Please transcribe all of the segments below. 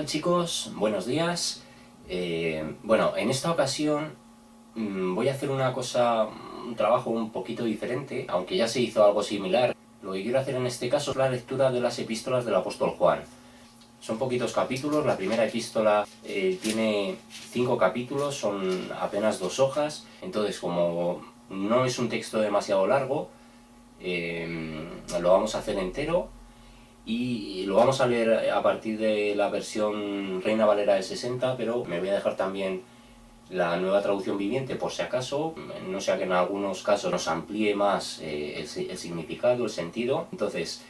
chicos? Buenos días. Bueno, en esta ocasión voy a hacer un trabajo un poquito diferente, aunque ya se hizo algo similar. Lo que quiero hacer en este caso es la lectura de las epístolas del apóstol Juan. Son poquitos capítulos, la primera epístola tiene 5 capítulos, son apenas 2 hojas, entonces como no es un texto demasiado largo, lo vamos a hacer entero. Y lo vamos a leer a partir de la versión Reina Valera del 60, pero me voy a dejar también la nueva traducción viviente por si acaso, no sea que en algunos casos nos amplíe más el significado, el sentido. Entonces,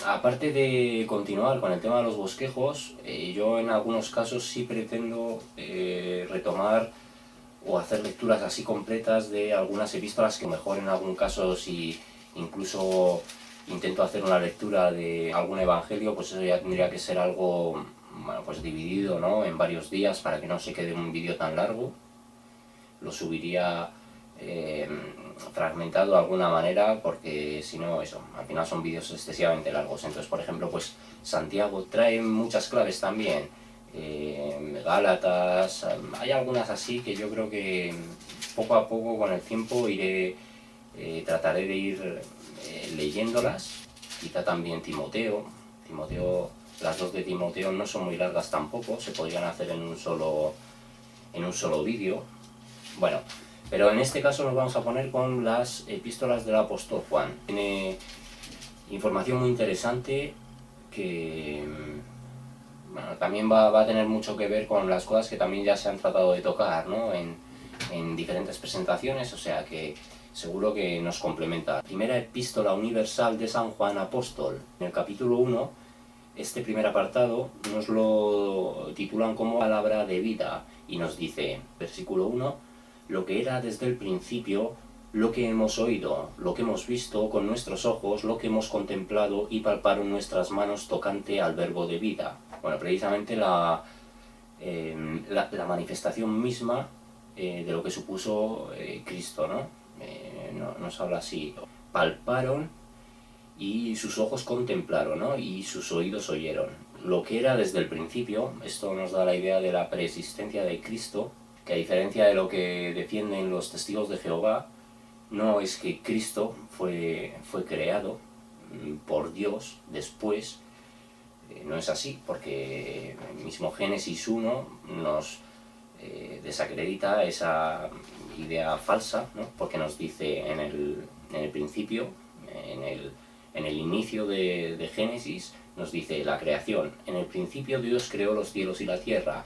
aparte de continuar con el tema de los bosquejos, yo en algunos casos sí pretendo retomar o hacer lecturas así completas de algunas epístolas que mejor en algún caso si incluso intento hacer una lectura de algún evangelio, pues eso ya tendría que ser algo, bueno, pues dividido, ¿no?, en varios días para que no se quede un vídeo tan largo. Lo subiría fragmentado de alguna manera, porque si no, eso, al final son vídeos excesivamente largos. Entonces, por ejemplo, pues Santiago trae muchas claves también, Gálatas, hay algunas así que yo creo que poco a poco con el tiempo trataré de ir leyéndolas. Quizá también Timoteo, las dos de Timoteo no son muy largas tampoco, se podrían hacer en un solo vídeo. Bueno, pero en este caso nos vamos a poner con las epístolas del apóstol Juan. Tiene información muy interesante que bueno, también va a tener mucho que ver con las cosas que también ya se han tratado de tocar, ¿no?, en diferentes presentaciones, o sea que seguro que nos complementa. Primera epístola universal de San Juan Apóstol. En el capítulo 1, este primer apartado nos lo titulan como palabra de vida y nos dice, versículo 1, lo que era desde el principio, lo que hemos oído, lo que hemos visto con nuestros ojos, lo que hemos contemplado y palparon nuestras manos tocante al verbo de vida. Bueno, precisamente la manifestación misma de lo que supuso Cristo, ¿no? Nos habla así, palparon y sus ojos contemplaron, ¿no?, y sus oídos oyeron. Lo que era desde el principio, esto nos da la idea de la preexistencia de Cristo, que a diferencia de lo que defienden los testigos de Jehová, no es que Cristo fue creado por Dios después, no es así, porque el mismo Génesis 1 nos desacredita esa idea falsa, ¿no?, porque nos dice en el principio, en el inicio de Génesis, nos dice la creación. En el principio Dios creó los cielos y la tierra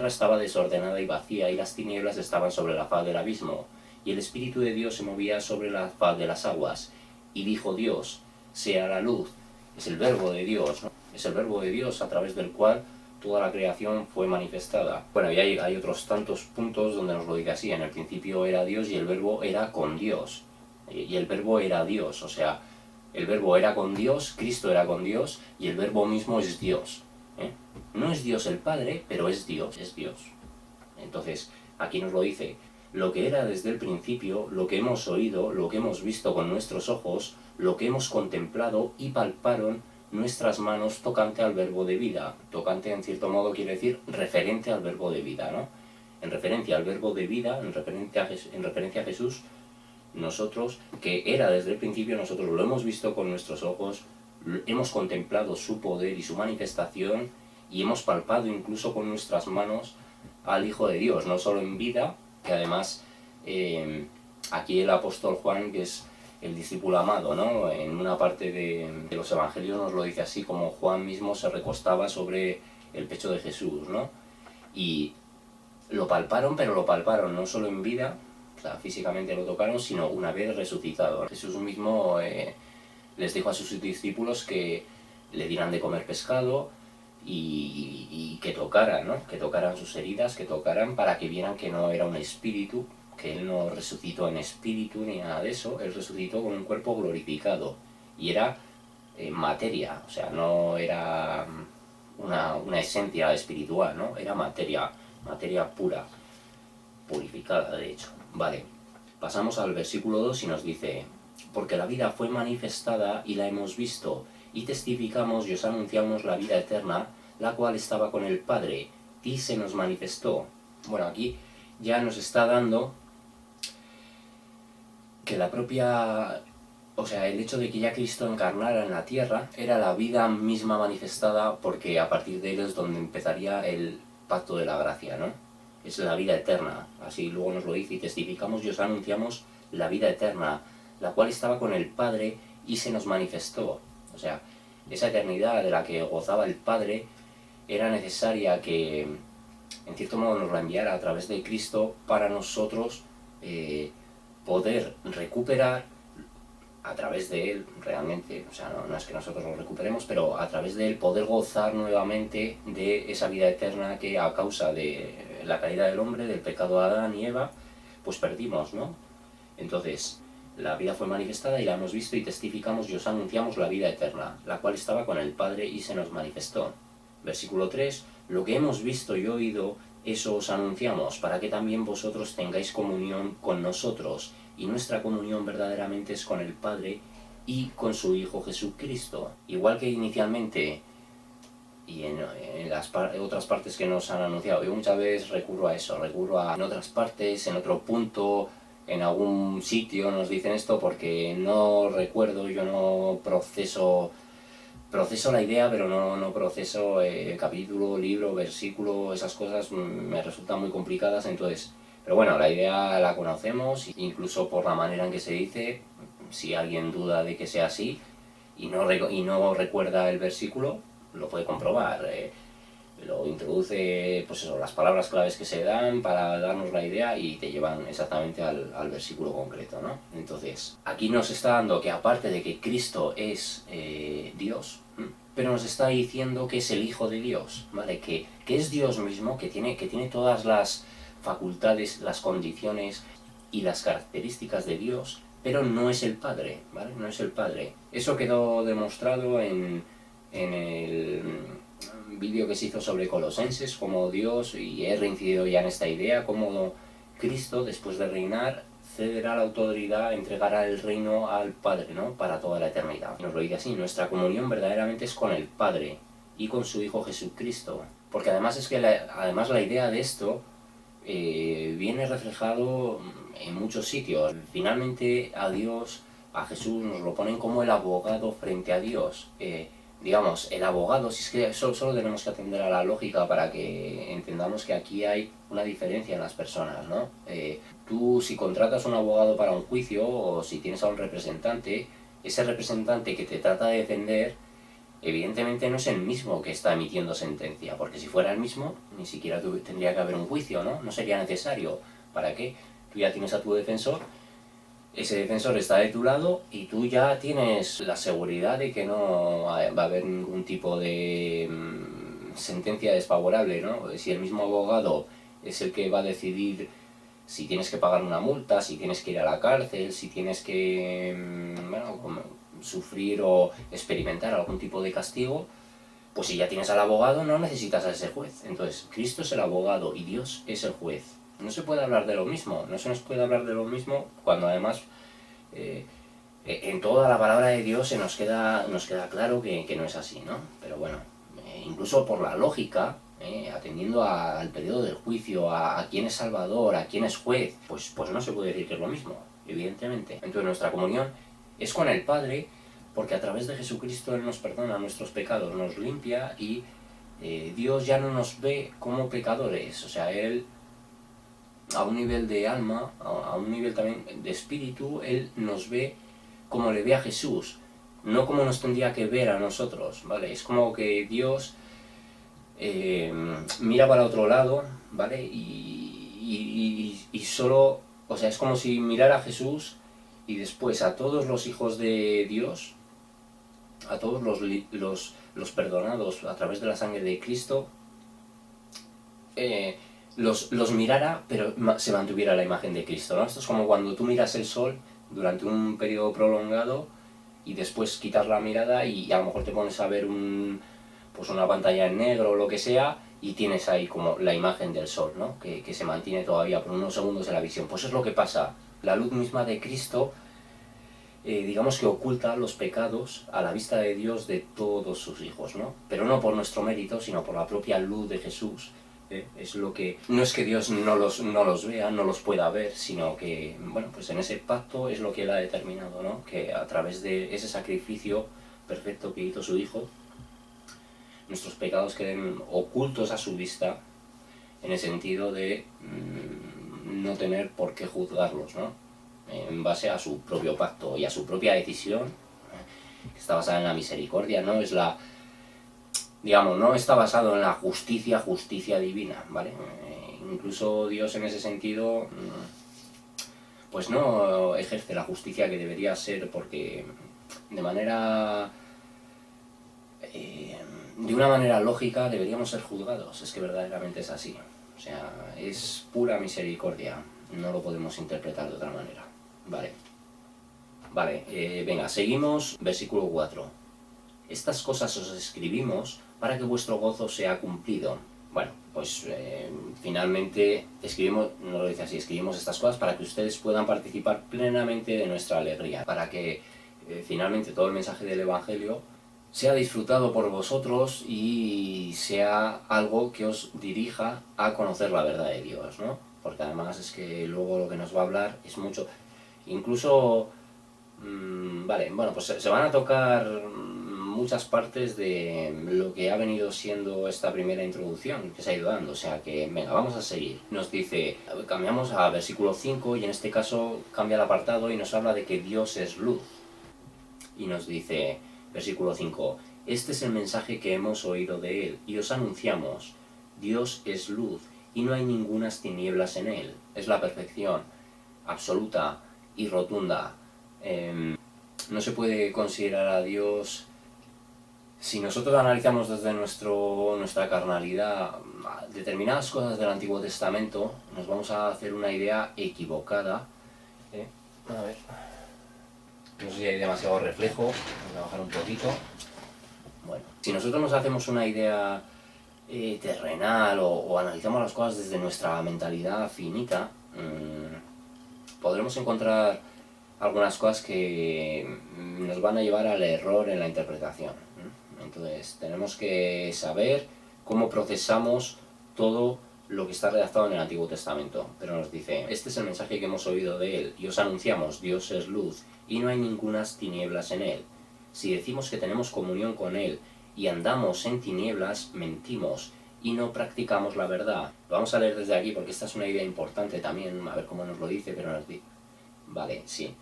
estaba desordenada y vacía, y las tinieblas estaban sobre la faz del abismo, y el Espíritu de Dios se movía sobre la faz de las aguas. Y dijo Dios, sea la luz. Es el verbo de Dios, ¿no? Es el verbo de Dios a través del cual toda la creación fue manifestada. Bueno, y hay otros tantos puntos donde nos lo dice así, en el principio era Dios y el verbo era con Dios. Y el verbo era Dios, o sea, el verbo era con Dios, Cristo era con Dios, y el verbo mismo es Dios. No es Dios el Padre, pero es Dios, es Dios. Entonces, aquí nos lo dice, lo que era desde el principio, lo que hemos oído, lo que hemos visto con nuestros ojos, lo que hemos contemplado y palparon nuestras manos tocante al verbo de vida. Tocante, en cierto modo, quiere decir referente al verbo de vida, ¿no? En referencia al verbo de vida, en referencia a Jesús, nosotros, que era desde el principio, nosotros lo hemos visto con nuestros ojos, hemos contemplado su poder y su manifestación, y hemos palpado incluso con nuestras manos al Hijo de Dios, no solo en vida, que además aquí el apóstol Juan, que es el discípulo amado, ¿no?, en una parte de los evangelios nos lo dice así, como Juan mismo se recostaba sobre el pecho de Jesús, ¿no? Y lo palparon, pero lo palparon no solo en vida, o sea, físicamente lo tocaron, sino una vez resucitado. Jesús mismo les dijo a sus discípulos que le dieran de comer pescado y que tocaran, ¿no?, que tocaran sus heridas, que tocaran para que vieran que no era un espíritu, que él no resucitó en espíritu ni nada de eso, él resucitó con un cuerpo glorificado y era materia, o sea, no era una esencia espiritual, ¿no?, era materia pura, purificada de hecho. Vale, pasamos al versículo 2 y nos dice, porque la vida fue manifestada y la hemos visto, y testificamos y os anunciamos la vida eterna, la cual estaba con el Padre y se nos manifestó. Bueno, aquí ya nos está dando que la propia... O sea, el hecho de que ya Cristo encarnara en la tierra era la vida misma manifestada, porque a partir de él es donde empezaría el pacto de la gracia, ¿no? Es la vida eterna, así luego nos lo dice, y testificamos y os anunciamos la vida eterna, la cual estaba con el Padre y se nos manifestó. O sea, esa eternidad de la que gozaba el Padre era necesaria que, en cierto modo, nos la enviara a través de Cristo para nosotros poder recuperar a través de él, realmente, o sea, no es que nosotros lo recuperemos, pero a través de él poder gozar nuevamente de esa vida eterna que a causa de la caída del hombre, del pecado de Adán y Eva, pues perdimos, ¿no? Entonces, la vida fue manifestada y la hemos visto y testificamos y os anunciamos la vida eterna, la cual estaba con el Padre y se nos manifestó. Versículo 3, lo que hemos visto y oído, eso os anunciamos, para que también vosotros tengáis comunión con nosotros, y nuestra comunión verdaderamente es con el Padre y con su Hijo Jesucristo. Igual que inicialmente, y en las otras partes que nos han anunciado, yo muchas veces recurro a eso, en otras partes, en otro punto, en algún sitio nos dicen esto porque no recuerdo, yo no proceso la idea, pero no proceso capítulo, libro, versículo, esas cosas me resultan muy complicadas, entonces... Pero bueno, la idea la conocemos, incluso por la manera en que se dice, si alguien duda de que sea así y no recuerda el versículo, lo puede comprobar. Lo introduce, pues eso, las palabras claves que se dan para darnos la idea y te llevan exactamente al versículo concreto, ¿no? Entonces, aquí nos está dando que aparte de que Cristo es Dios, pero nos está diciendo que es el Hijo de Dios, ¿vale? Que es Dios mismo, que tiene todas las facultades, las condiciones y las características de Dios, pero no es el Padre, ¿vale? No es el Padre. Eso quedó demostrado en el vídeo que se hizo sobre Colosenses, como Dios, y he reincidido ya en esta idea, como Cristo, después de reinar, cederá la autoridad, entregará el reino al Padre, ¿no? Para toda la eternidad. Nos lo dice así, nuestra comunión verdaderamente es con el Padre y con su Hijo Jesucristo. Porque además es que la idea de esto viene reflejado en muchos sitios. Finalmente a Dios, a Jesús, nos lo ponen como el abogado frente a Dios. Digamos, el abogado, si es que solo tenemos que atender a la lógica para que entendamos que aquí hay una diferencia en las personas, ¿no? Tú, si contratas un abogado para un juicio o si tienes a un representante, ese representante que te trata de defender, evidentemente no es el mismo que está emitiendo sentencia, porque si fuera el mismo, ni siquiera tendría que haber un juicio, ¿no? No sería necesario. ¿Para qué? Tú ya tienes a tu defensor, ese defensor está de tu lado y tú ya tienes la seguridad de que no va a haber ningún tipo de sentencia desfavorable, ¿no? Si el mismo abogado es el que va a decidir si tienes que pagar una multa, si tienes que ir a la cárcel, si tienes que sufrir o experimentar algún tipo de castigo, pues si ya tienes al abogado no necesitas a ese juez. Entonces, Cristo es el abogado y Dios es el juez. No se puede hablar de lo mismo, no se nos puede hablar de lo mismo cuando además en toda la palabra de Dios nos queda claro que no es así, ¿no? Pero bueno, incluso por la lógica, atendiendo al periodo del juicio, a quién es salvador, a quién es juez, pues no se puede decir que es lo mismo, evidentemente. Entonces nuestra comunión es con el Padre, porque a través de Jesucristo Él nos perdona nuestros pecados, nos limpia y Dios ya no nos ve como pecadores, o sea, Él a un nivel de alma, a un nivel también de espíritu, Él nos ve como le ve a Jesús, no como nos tendría que ver a nosotros, ¿vale? Es como que Dios mira para otro lado, ¿vale? Y solo, o sea, es como si mirara a Jesús y después a todos los hijos de Dios, a todos los perdonados a través de la sangre de Cristo, los mirara, pero se mantuviera la imagen de Cristo, ¿no? Esto es como cuando tú miras el sol durante un periodo prolongado y después quitas la mirada y a lo mejor te pones a ver pues una pantalla en negro o lo que sea y tienes ahí como la imagen del sol, ¿no? Que se mantiene todavía por unos segundos en la visión. Pues eso es lo que pasa. La luz misma de Cristo digamos que oculta los pecados a la vista de Dios de todos sus hijos, ¿no? Pero no por nuestro mérito, sino por la propia luz de Jesús. Es lo que no es que Dios no los vea, no los pueda ver, sino que, bueno, pues en ese pacto es lo que Él ha determinado, ¿no? Que a través de ese sacrificio perfecto que hizo su Hijo, nuestros pecados queden ocultos a su vista, en el sentido de no tener por qué juzgarlos, ¿no? En base a su propio pacto y a su propia decisión, que está basada en la misericordia, no es la, digamos, no está basado en la justicia divina, ¿vale? Incluso Dios en ese sentido, pues no ejerce la justicia que debería ser, porque de una manera lógica deberíamos ser juzgados, es que verdaderamente es así. O sea, es pura misericordia, no lo podemos interpretar de otra manera. Vale, venga, seguimos, versículo 4. Estas cosas os escribimos para que vuestro gozo sea cumplido. Bueno, pues finalmente nos lo dice así, escribimos estas cosas para que ustedes puedan participar plenamente de nuestra alegría, para que finalmente todo el mensaje del Evangelio sea disfrutado por vosotros y sea algo que os dirija a conocer la verdad de Dios, ¿no? Porque además es que luego lo que nos va a hablar es mucho, incluso, vale, bueno, pues se van a tocar muchas partes de lo que ha venido siendo esta primera introducción que se ha ido dando, o sea que, venga, vamos a seguir. Nos dice, cambiamos a versículo 5 y en este caso cambia el apartado y nos habla de que Dios es luz. Y nos dice, versículo 5, este es el mensaje que hemos oído de Él y os anunciamos, Dios es luz y no hay ningunas tinieblas en Él. Es la perfección absoluta y rotunda. No se puede considerar a Dios, si nosotros analizamos desde nuestra carnalidad determinadas cosas del Antiguo Testamento, nos vamos a hacer una idea equivocada. A ver, no sé si hay demasiado reflejo, voy a bajar un poquito. Bueno, si nosotros nos hacemos una idea terrenal o analizamos las cosas desde nuestra mentalidad finita, podremos encontrar algunas cosas que nos van a llevar al error en la interpretación. Entonces tenemos que saber cómo procesamos todo lo que está redactado en el Antiguo Testamento. Pero nos dice, este es el mensaje que hemos oído de Él y os anunciamos, Dios es luz y no hay ningunas tinieblas en Él. Si decimos que tenemos comunión con Él y andamos en tinieblas, mentimos y no practicamos la verdad. Lo vamos a leer desde aquí porque esta es una idea importante también, a ver cómo nos lo dice, pero nos dice... Vale, sí.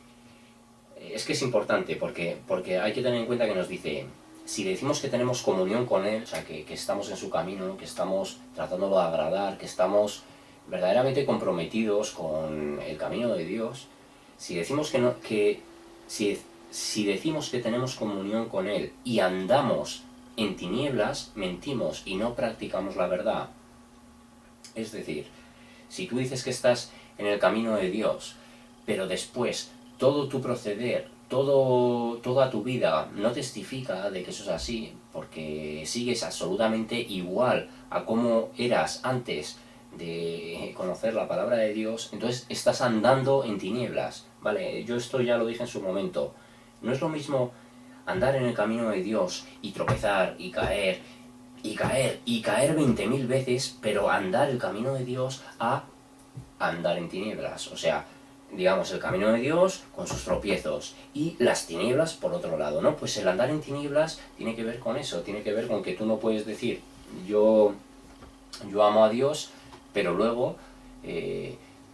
Es que es importante porque hay que tener en cuenta que nos dice, si decimos que tenemos comunión con Él, o sea, que estamos en su camino, que estamos tratándolo de agradar, que estamos verdaderamente comprometidos con el camino de Dios, si decimos si decimos que tenemos comunión con Él y andamos en tinieblas, mentimos y no practicamos la verdad. Es decir, si tú dices que estás en el camino de Dios, pero después todo tu proceder, toda tu vida no testifica de que eso es así, porque sigues absolutamente igual a como eras antes de conocer la palabra de Dios, entonces estás andando en tinieblas, ¿vale? Yo esto ya lo dije en su momento. No es lo mismo andar en el camino de Dios y tropezar y caer 20.000 veces, pero andar el camino de Dios a andar en tinieblas. O sea, digamos, el camino de Dios con sus tropiezos y las tinieblas por otro lado, ¿no? Pues el andar en tinieblas tiene que ver con eso, tiene que ver con que tú no puedes decir yo amo a Dios, pero luego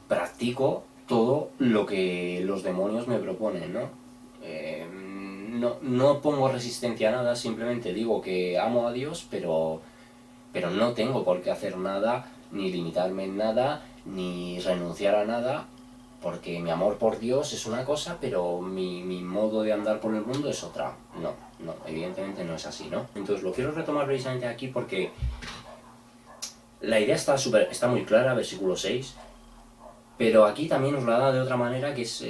practico todo lo que los demonios me proponen, ¿no? No pongo resistencia a nada, simplemente digo que amo a Dios, pero no tengo por qué hacer nada, ni limitarme en nada, ni renunciar a nada, porque mi amor por Dios es una cosa, pero mi modo de andar por el mundo es otra. No, evidentemente no es así, ¿no? Entonces lo quiero retomar precisamente aquí porque la idea está muy clara, versículo 6, pero aquí también nos la da de otra manera que es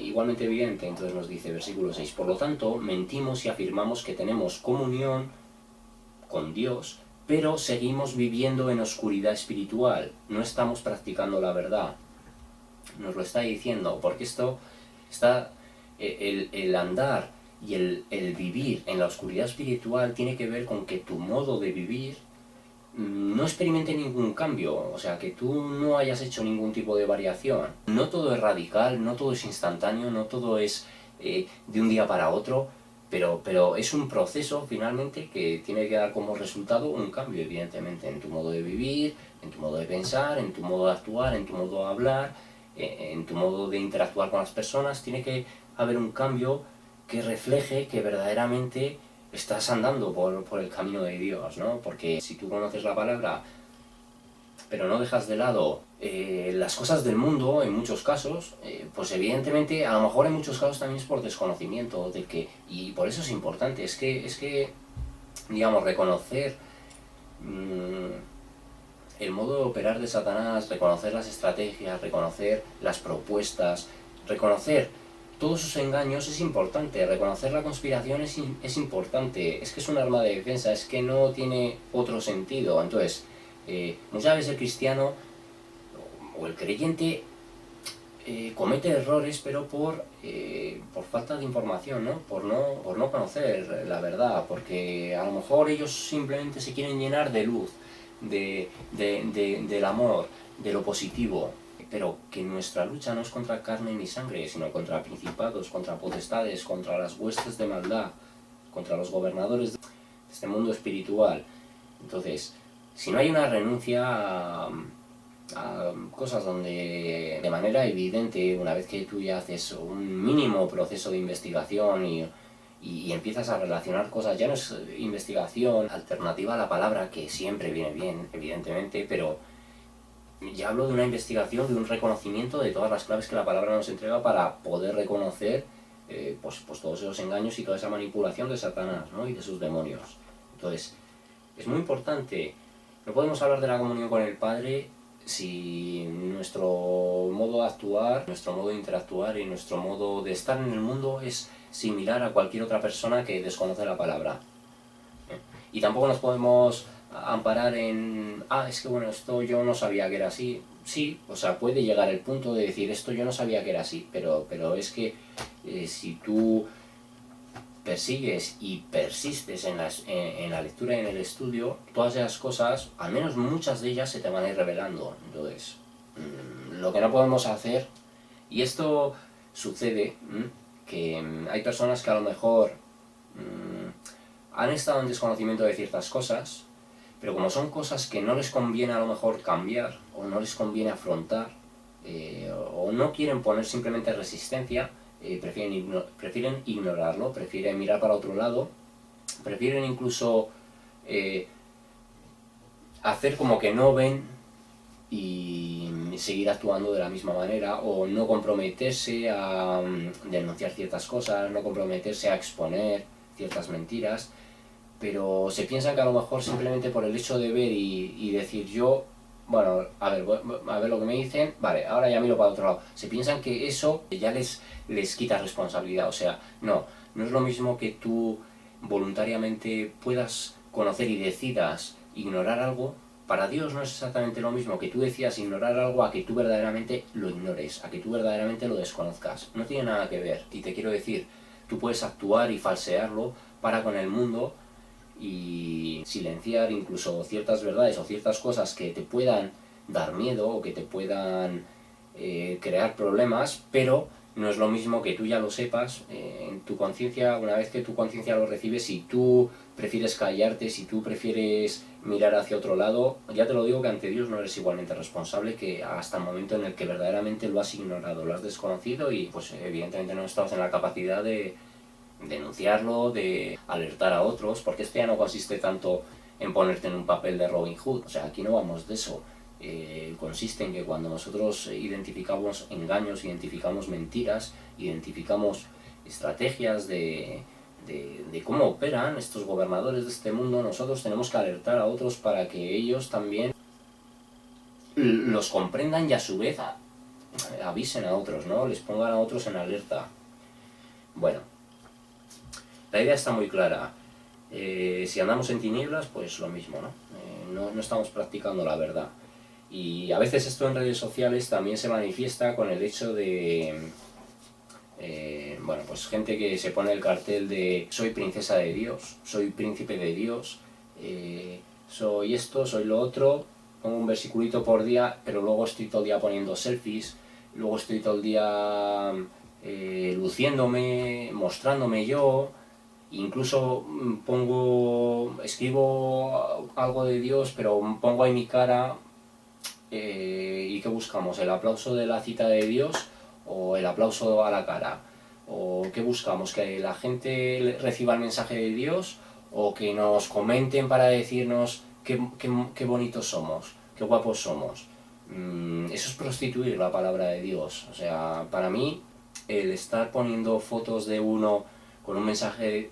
igualmente evidente. Entonces nos dice, versículo 6, por lo tanto, mentimos y afirmamos que tenemos comunión con Dios, pero seguimos viviendo en oscuridad espiritual, no estamos practicando la verdad. Nos lo está diciendo, porque esto está El andar y el vivir en la oscuridad espiritual tiene que ver con que tu modo de vivir no experimente ningún cambio, o sea, que tú no hayas hecho ningún tipo de variación. No todo es radical, no todo es instantáneo, no todo es de un día para otro, pero es un proceso finalmente que tiene que dar como resultado un cambio, evidentemente, en tu modo de vivir, en tu modo de pensar, en tu modo de actuar, en tu modo de hablar, en tu modo de interactuar con las personas. Tiene que haber un cambio que refleje que verdaderamente estás andando por el camino de Dios, ¿no? Porque si tú conoces la palabra, pero no dejas de lado las cosas del mundo, en muchos casos, pues evidentemente, a lo mejor en muchos casos también es por desconocimiento de que, y por eso es importante, es que digamos, reconocer el modo de operar de Satanás, reconocer las estrategias, reconocer las propuestas, reconocer todos sus engaños es importante, reconocer la conspiración es importante, es que es un arma de defensa, es que no tiene otro sentido. Entonces, muchas veces el cristiano o el creyente comete errores, pero por falta de información, ¿no? Por no conocer la verdad, porque a lo mejor ellos simplemente se quieren llenar de luz, del amor, de lo positivo, pero que nuestra lucha no es contra carne ni sangre, sino contra principados, contra potestades, contra las huestes de maldad, contra los gobernadores de este mundo espiritual. Entonces, si no hay una renuncia a cosas donde de manera evidente, una vez que tú ya haces un mínimo proceso de investigación y empiezas a relacionar cosas, ya no es investigación alternativa a la palabra, que siempre viene bien, evidentemente, pero ya hablo de una investigación, de un reconocimiento de todas las claves que la palabra nos entrega para poder reconocer pues todos esos engaños y toda esa manipulación de Satanás, ¿no? Y de sus demonios. Entonces, es muy importante. No podemos hablar de la comunión con el Padre si nuestro modo de actuar, nuestro modo de interactuar y nuestro modo de estar en el mundo es similar a cualquier otra persona que desconoce la palabra. Y tampoco nos podemos amparar en, es que bueno, esto yo no sabía que era así. Sí, o sea, puede llegar el punto de decir, esto yo no sabía que era así, pero es que si tú persigues y persistes en la lectura y en el estudio, todas esas cosas, al menos muchas de ellas, se te van a ir revelando. Entonces, lo que no podemos hacer, y esto sucede, que hay personas que a lo mejor han estado en desconocimiento de ciertas cosas, pero como son cosas que no les conviene a lo mejor cambiar, o no les conviene afrontar, o no quieren poner simplemente resistencia, prefieren ignorarlo, prefieren mirar para otro lado, prefieren incluso hacer como que no ven y seguir actuando de la misma manera, o no comprometerse a denunciar ciertas cosas, no comprometerse a exponer ciertas mentiras, pero se piensan que a lo mejor simplemente por el hecho de ver y decir yo, bueno, a ver lo que me dicen, vale, ahora ya miro para otro lado. Se piensan que eso ya les quita responsabilidad, o sea, no es lo mismo que tú voluntariamente puedas conocer y decidas ignorar algo. Para Dios no es exactamente lo mismo que tú decidas ignorar algo a que tú verdaderamente lo ignores, a que tú verdaderamente lo desconozcas. No tiene nada que ver, y te quiero decir, tú puedes actuar y falsearlo para con el mundo y silenciar incluso ciertas verdades o ciertas cosas que te puedan dar miedo o que te puedan crear problemas, pero no es lo mismo que tú ya lo sepas en tu conciencia. Una vez que tu conciencia lo recibe, si tú prefieres callarte, si tú prefieres mirar hacia otro lado, ya te lo digo que ante Dios no eres igualmente responsable que hasta el momento en el que verdaderamente lo has ignorado, lo has desconocido y pues evidentemente no estás en la capacidad de denunciarlo, de alertar a otros, porque esto ya no consiste tanto en ponerte en un papel de Robin Hood, o sea, aquí no vamos de eso. Consiste en que cuando nosotros identificamos engaños, identificamos mentiras, identificamos estrategias de cómo operan estos gobernadores de este mundo, nosotros tenemos que alertar a otros para que ellos también los comprendan y a su vez avisen a otros, ¿no? Les pongan a otros en alerta. Bueno, la idea está muy clara. Si andamos en tinieblas, pues lo mismo, ¿no? No estamos practicando la verdad. Y a veces esto en redes sociales también se manifiesta con el hecho de Bueno, pues gente que se pone el cartel de soy princesa de Dios, soy príncipe de Dios, soy esto, soy lo otro, pongo un versiculito por día, pero luego estoy todo el día poniendo selfies, luego estoy todo el día luciéndome, mostrándome yo, incluso escribo algo de Dios, pero pongo ahí mi cara. ¿Y qué buscamos? ¿El aplauso de la cita de Dios o el aplauso a la cara? ¿O qué buscamos? ¿Que la gente reciba el mensaje de Dios o que nos comenten para decirnos qué bonitos somos, qué guapos somos? Eso es prostituir la palabra de Dios. O sea, para mí, el estar poniendo fotos de uno con un mensaje,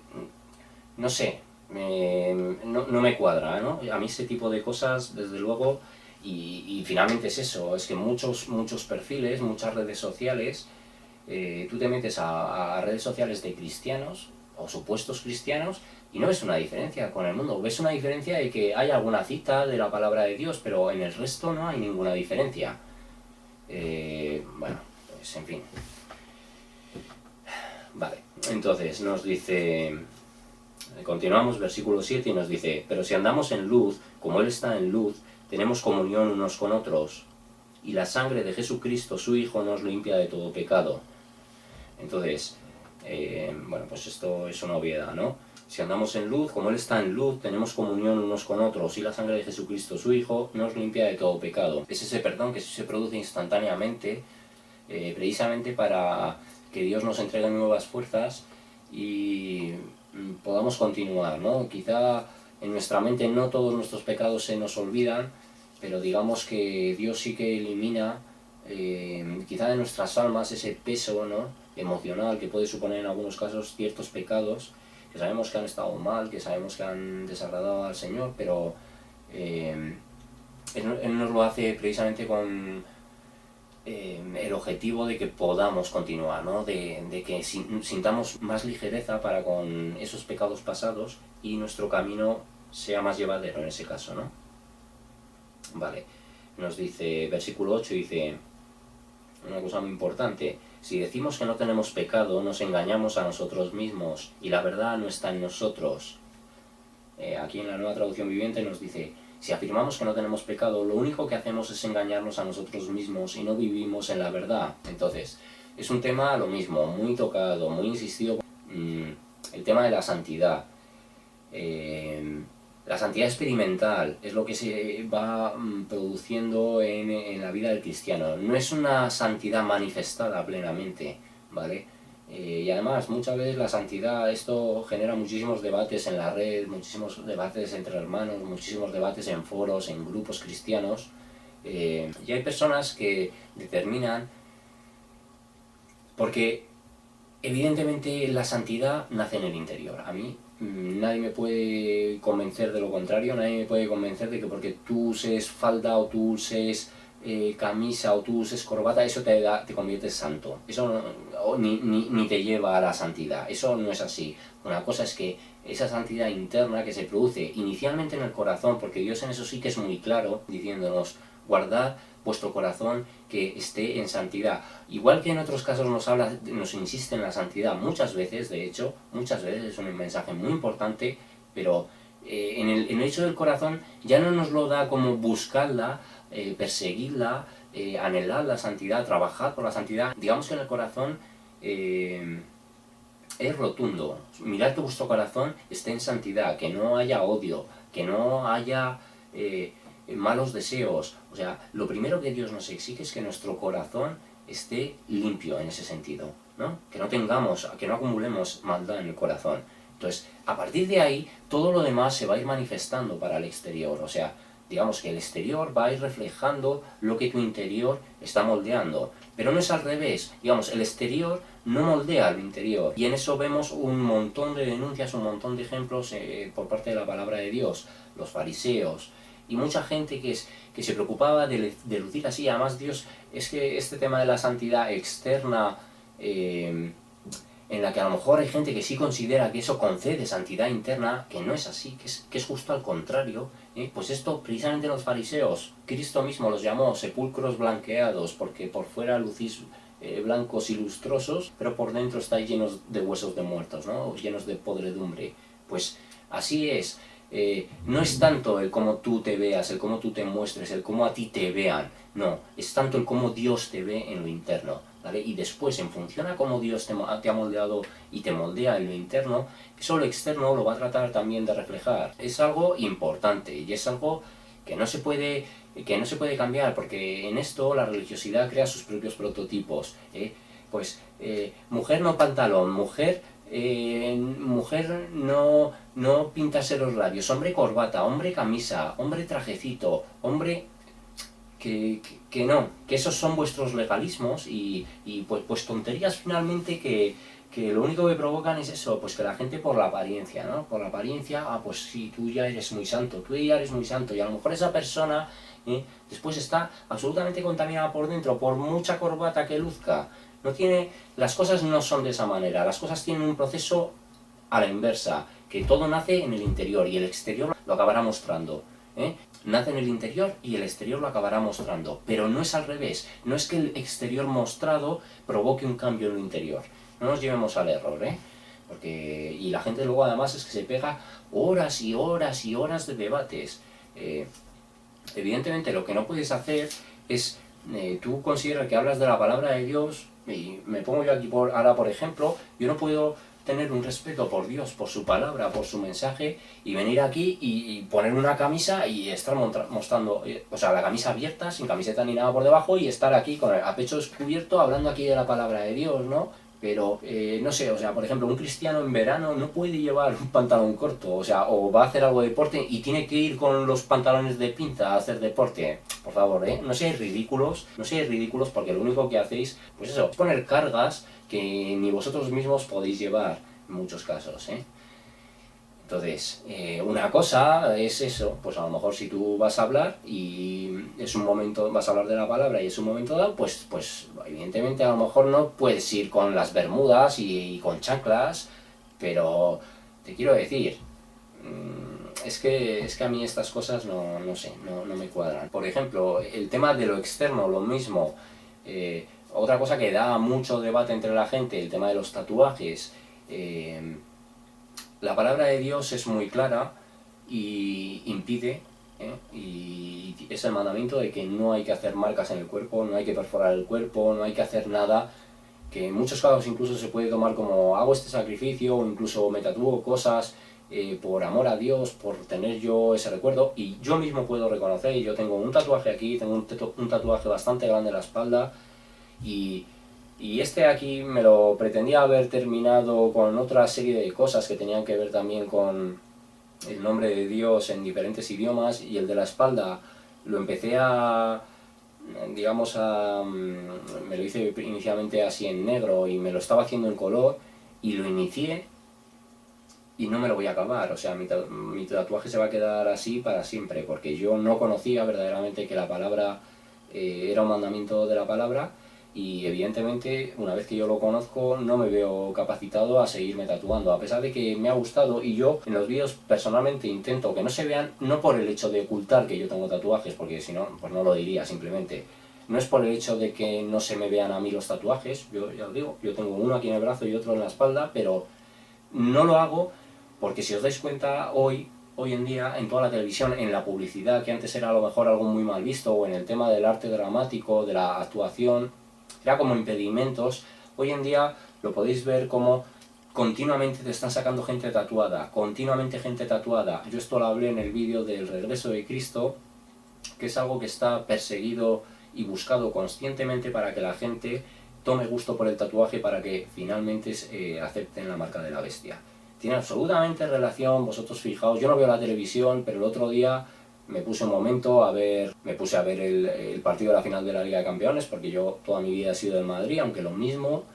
no sé, no me cuadra, ¿no? A mí ese tipo de cosas, desde luego, y finalmente es eso, es que muchos perfiles, muchas redes sociales, tú te metes a redes sociales de cristianos o supuestos cristianos y no ves una diferencia con el mundo, ves una diferencia de que hay alguna cita de la palabra de Dios, pero en el resto no hay ninguna diferencia. Bueno, pues en fin. Vale, entonces nos dice, continuamos versículo 7 y nos dice, pero si andamos en luz, como Él está en luz, tenemos comunión unos con otros, y la sangre de Jesucristo, su Hijo, nos limpia de todo pecado. Entonces, bueno, pues esto es una obviedad, ¿no? Si andamos en luz, como Él está en luz, tenemos comunión unos con otros, y la sangre de Jesucristo, su Hijo, nos limpia de todo pecado. Es ese perdón que se produce instantáneamente, precisamente para que Dios nos entregue nuevas fuerzas y podamos continuar, ¿no? Quizá en nuestra mente no todos nuestros pecados se nos olvidan, pero digamos que Dios sí que elimina quizá de nuestras almas ese peso, ¿no?, emocional que puede suponer en algunos casos ciertos pecados que sabemos que han estado mal, que sabemos que han desagradado al Señor, pero Él nos lo hace precisamente con el objetivo de que podamos continuar, ¿no? de que sintamos más ligereza para con esos pecados pasados y nuestro camino sea más llevadero en ese caso, ¿no? Vale, nos dice, versículo 8 dice una cosa muy importante: si decimos que no tenemos pecado, nos engañamos a nosotros mismos y la verdad no está en nosotros. Aquí en la Nueva Traducción Viviente nos dice, si afirmamos que no tenemos pecado, lo único que hacemos es engañarnos a nosotros mismos y no vivimos en la verdad. Entonces, es un tema lo mismo, muy tocado, muy insistido, el tema de la santidad. La santidad experimental es lo que se va produciendo en la vida del cristiano. No es una santidad manifestada plenamente, ¿vale? Y además, muchas veces la santidad, esto genera muchísimos debates en la red, muchísimos debates entre hermanos, muchísimos debates en foros, en grupos cristianos. Y hay personas que determinan, porque evidentemente la santidad nace en el interior. A mí nadie me puede convencer de lo contrario, nadie me puede convencer de que porque tú uses falda o tú uses camisa o tú uses corbata, eso te conviertes santo. Eso ni te lleva a la santidad. Eso no es así. Una cosa es que esa santidad interna que se produce inicialmente en el corazón, porque Dios en eso sí que es muy claro, diciéndonos, guardad vuestro corazón que esté en santidad. Igual que en otros casos nos insiste en la santidad muchas veces, de hecho, muchas veces es un mensaje muy importante, pero en el hecho del corazón ya no nos lo da como buscarla, perseguirla, anhelar la santidad, trabajar por la santidad. Digamos que en el corazón es rotundo. Mirad que vuestro corazón esté en santidad, que no haya odio, que no haya malos deseos. O sea, lo primero que Dios nos exige es que nuestro corazón esté limpio en ese sentido, ¿no? Que no acumulemos maldad en el corazón. Entonces, a partir de ahí, todo lo demás se va a ir manifestando para el exterior. O sea, digamos que el exterior va a ir reflejando lo que tu interior está moldeando. Pero no es al revés. Digamos, el exterior no moldea al interior. Y en eso vemos un montón de denuncias, un montón de ejemplos por parte de la palabra de Dios. Los fariseos y mucha gente que se preocupaba de lucir así. Además, Dios, es que este tema de la santidad externa, en la que a lo mejor hay gente que sí considera que eso concede santidad interna, que no es así, que es justo al contrario. Pues esto, precisamente los fariseos, Cristo mismo los llamó sepulcros blanqueados, porque por fuera lucís blancos y lustrosos, pero por dentro estáis llenos de huesos de muertos, ¿no? Llenos de podredumbre. Pues así es. No es tanto el cómo tú te veas, el cómo tú te muestres, el cómo a ti te vean, no, es tanto el cómo Dios te ve en lo interno, ¿vale? Y después, en función a cómo Dios te ha moldeado y te moldea en lo interno, eso lo externo lo va a tratar también de reflejar. Es algo importante y es algo que no se puede cambiar, porque en esto la religiosidad crea sus propios prototipos, ¿eh? Pues mujer no pantalón, mujer no pintarse los labios, hombre corbata, hombre camisa, hombre trajecito, hombre que no, que esos son vuestros legalismos y pues tonterías finalmente que lo único que provocan es eso, pues que la gente por la apariencia, ¿no? Por la apariencia, pues sí, tú ya eres muy santo, y a lo mejor esa persona después está absolutamente contaminada por dentro, por mucha corbata que luzca. Las cosas no son de esa manera, las cosas tienen un proceso a la inversa, que todo nace en el interior y el exterior lo acabará mostrando. Nace en el interior y el exterior lo acabará mostrando, pero no es al revés, no es que el exterior mostrado provoque un cambio en lo interior. No nos llevemos al error, y la gente luego además es que se pega horas y horas y horas de debates. Evidentemente lo que no puedes hacer es, tú consideras que hablas de la palabra de Dios, y me pongo yo aquí ahora por ejemplo, yo no puedo tener un respeto por Dios, por su palabra, por su mensaje, y venir aquí y poner una camisa y estar mostrando, o sea, la camisa abierta, sin camiseta ni nada por debajo, y estar aquí a pecho descubierto hablando aquí de la palabra de Dios, ¿no? Pero, no sé, o sea, por ejemplo, un cristiano en verano no puede llevar un pantalón corto, o sea, o va a hacer algo de deporte y tiene que ir con los pantalones de pinta a hacer deporte. Por favor, no seáis ridículos, porque lo único que hacéis, pues eso, es poner cargas que ni vosotros mismos podéis llevar en muchos casos, Entonces, una cosa es eso, pues a lo mejor si tú vas a hablar y es un momento, vas a hablar de la palabra y es un momento dado, pues evidentemente a lo mejor no puedes ir con las bermudas y con chanclas, pero te quiero decir, es que a mí estas cosas no sé, no me cuadran. Por ejemplo, el tema de lo externo, lo mismo, otra cosa que da mucho debate entre la gente, el tema de los tatuajes. La palabra de Dios es muy clara y impide, y es el mandamiento de que no hay que hacer marcas en el cuerpo, no hay que perforar el cuerpo, no hay que hacer nada, que en muchos casos incluso se puede tomar como hago este sacrificio o incluso me tatúo cosas por amor a Dios, por tener yo ese recuerdo, y yo mismo puedo reconocer, yo tengo un tatuaje aquí, tengo un tatuaje bastante grande en la espalda, y este aquí me lo pretendía haber terminado con otra serie de cosas que tenían que ver también con el nombre de Dios en diferentes idiomas, y el de la espalda lo empecé me lo hice inicialmente así en negro y me lo estaba haciendo en color y lo inicié y no me lo voy a acabar, o sea, mi tatuaje se va a quedar así para siempre, porque yo no conocía verdaderamente que la palabra era un mandamiento de la palabra. Y evidentemente, una vez que yo lo conozco, no me veo capacitado a seguirme tatuando, a pesar de que me ha gustado, y yo en los vídeos personalmente intento que no se vean, no por el hecho de ocultar que yo tengo tatuajes, porque si no, pues no lo diría simplemente. No es por el hecho de que no se me vean a mí los tatuajes, yo ya os digo, yo tengo uno aquí en el brazo y otro en la espalda, pero no lo hago porque si os dais cuenta hoy en día en toda la televisión, en la publicidad, que antes era a lo mejor algo muy mal visto, o en el tema del arte dramático, de la actuación, era como impedimentos. Hoy en día lo podéis ver como continuamente te están sacando gente tatuada, continuamente gente tatuada. Yo esto lo hablé en el vídeo del regreso de Cristo, que es algo que está perseguido y buscado conscientemente para que la gente tome gusto por el tatuaje, para que finalmente acepten la marca de la bestia. Tiene absolutamente relación, vosotros fijaos, yo no veo la televisión, pero el otro día me puse un momento me puse a ver el partido de la final de la Liga de Campeones, porque yo toda mi vida he sido del Madrid, aunque lo mismo,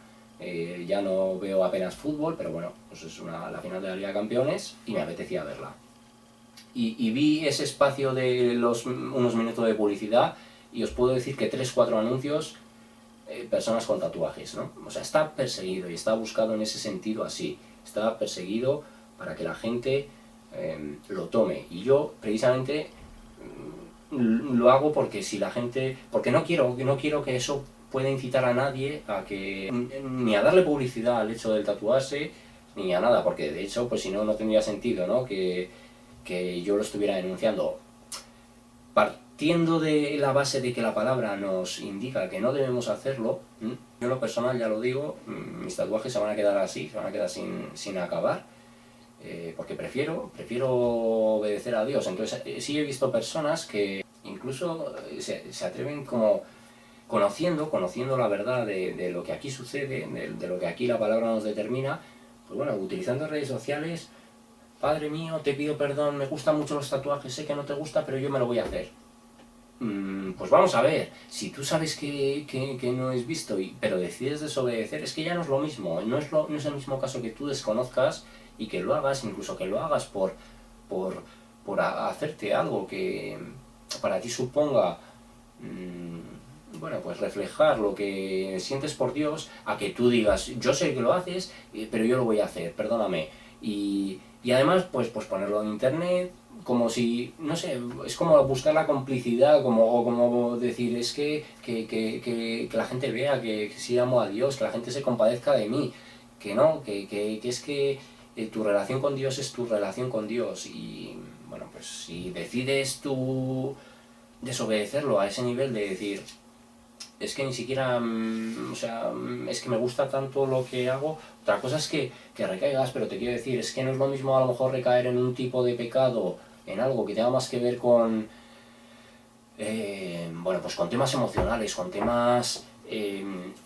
ya no veo apenas fútbol, pero bueno, pues es la final de la Liga de Campeones y me apetecía verla. Y vi ese espacio de unos minutos de publicidad y os puedo decir que 3-4 anuncios, personas con tatuajes, ¿no? O sea, está perseguido y está buscado en ese sentido así, está perseguido para que la gente lo tome. Y yo precisamente lo hago porque si la gente, porque no quiero que eso puede incitar a nadie a que ni a darle publicidad al hecho del tatuarse, ni a nada, porque de hecho, pues si no, no tendría sentido, ¿no? Que yo lo estuviera denunciando. Partiendo de la base de que la palabra nos indica que no debemos hacerlo, yo en lo personal ya lo digo, mis tatuajes se van a quedar así, se van a quedar sin acabar, porque prefiero obedecer a Dios. Entonces sí he visto personas que incluso se atreven como conociendo la verdad de lo que aquí sucede, de lo que aquí la palabra nos determina, pues bueno, utilizando redes sociales. Padre mío, te pido perdón, me gustan mucho los tatuajes, sé que no te gusta, pero yo me lo voy a hacer. Pues vamos a ver, si tú sabes que no es visto, pero decides desobedecer, es que ya no es lo mismo, no es el mismo caso que tú desconozcas y que lo hagas, incluso que lo hagas por hacerte algo que para ti suponga, bueno, pues reflejar lo que sientes por Dios, a que tú digas, yo sé que lo haces, pero yo lo voy a hacer, perdóname. Y además, pues ponerlo en internet, como si, no sé, es como buscar la complicidad, o como decir, es que la gente vea que sí amo a Dios, que la gente se compadezca de mí, que no, que es que tu relación con Dios es tu relación con Dios. Y bueno, pues si decides tú desobedecerlo a ese nivel de decir, es que ni siquiera, o sea, es que me gusta tanto lo que hago. Otra cosa es que recaigas, pero te quiero decir, es que no es lo mismo a lo mejor recaer en un tipo de pecado, en algo que tenga más que ver con, bueno, pues con temas emocionales, con temas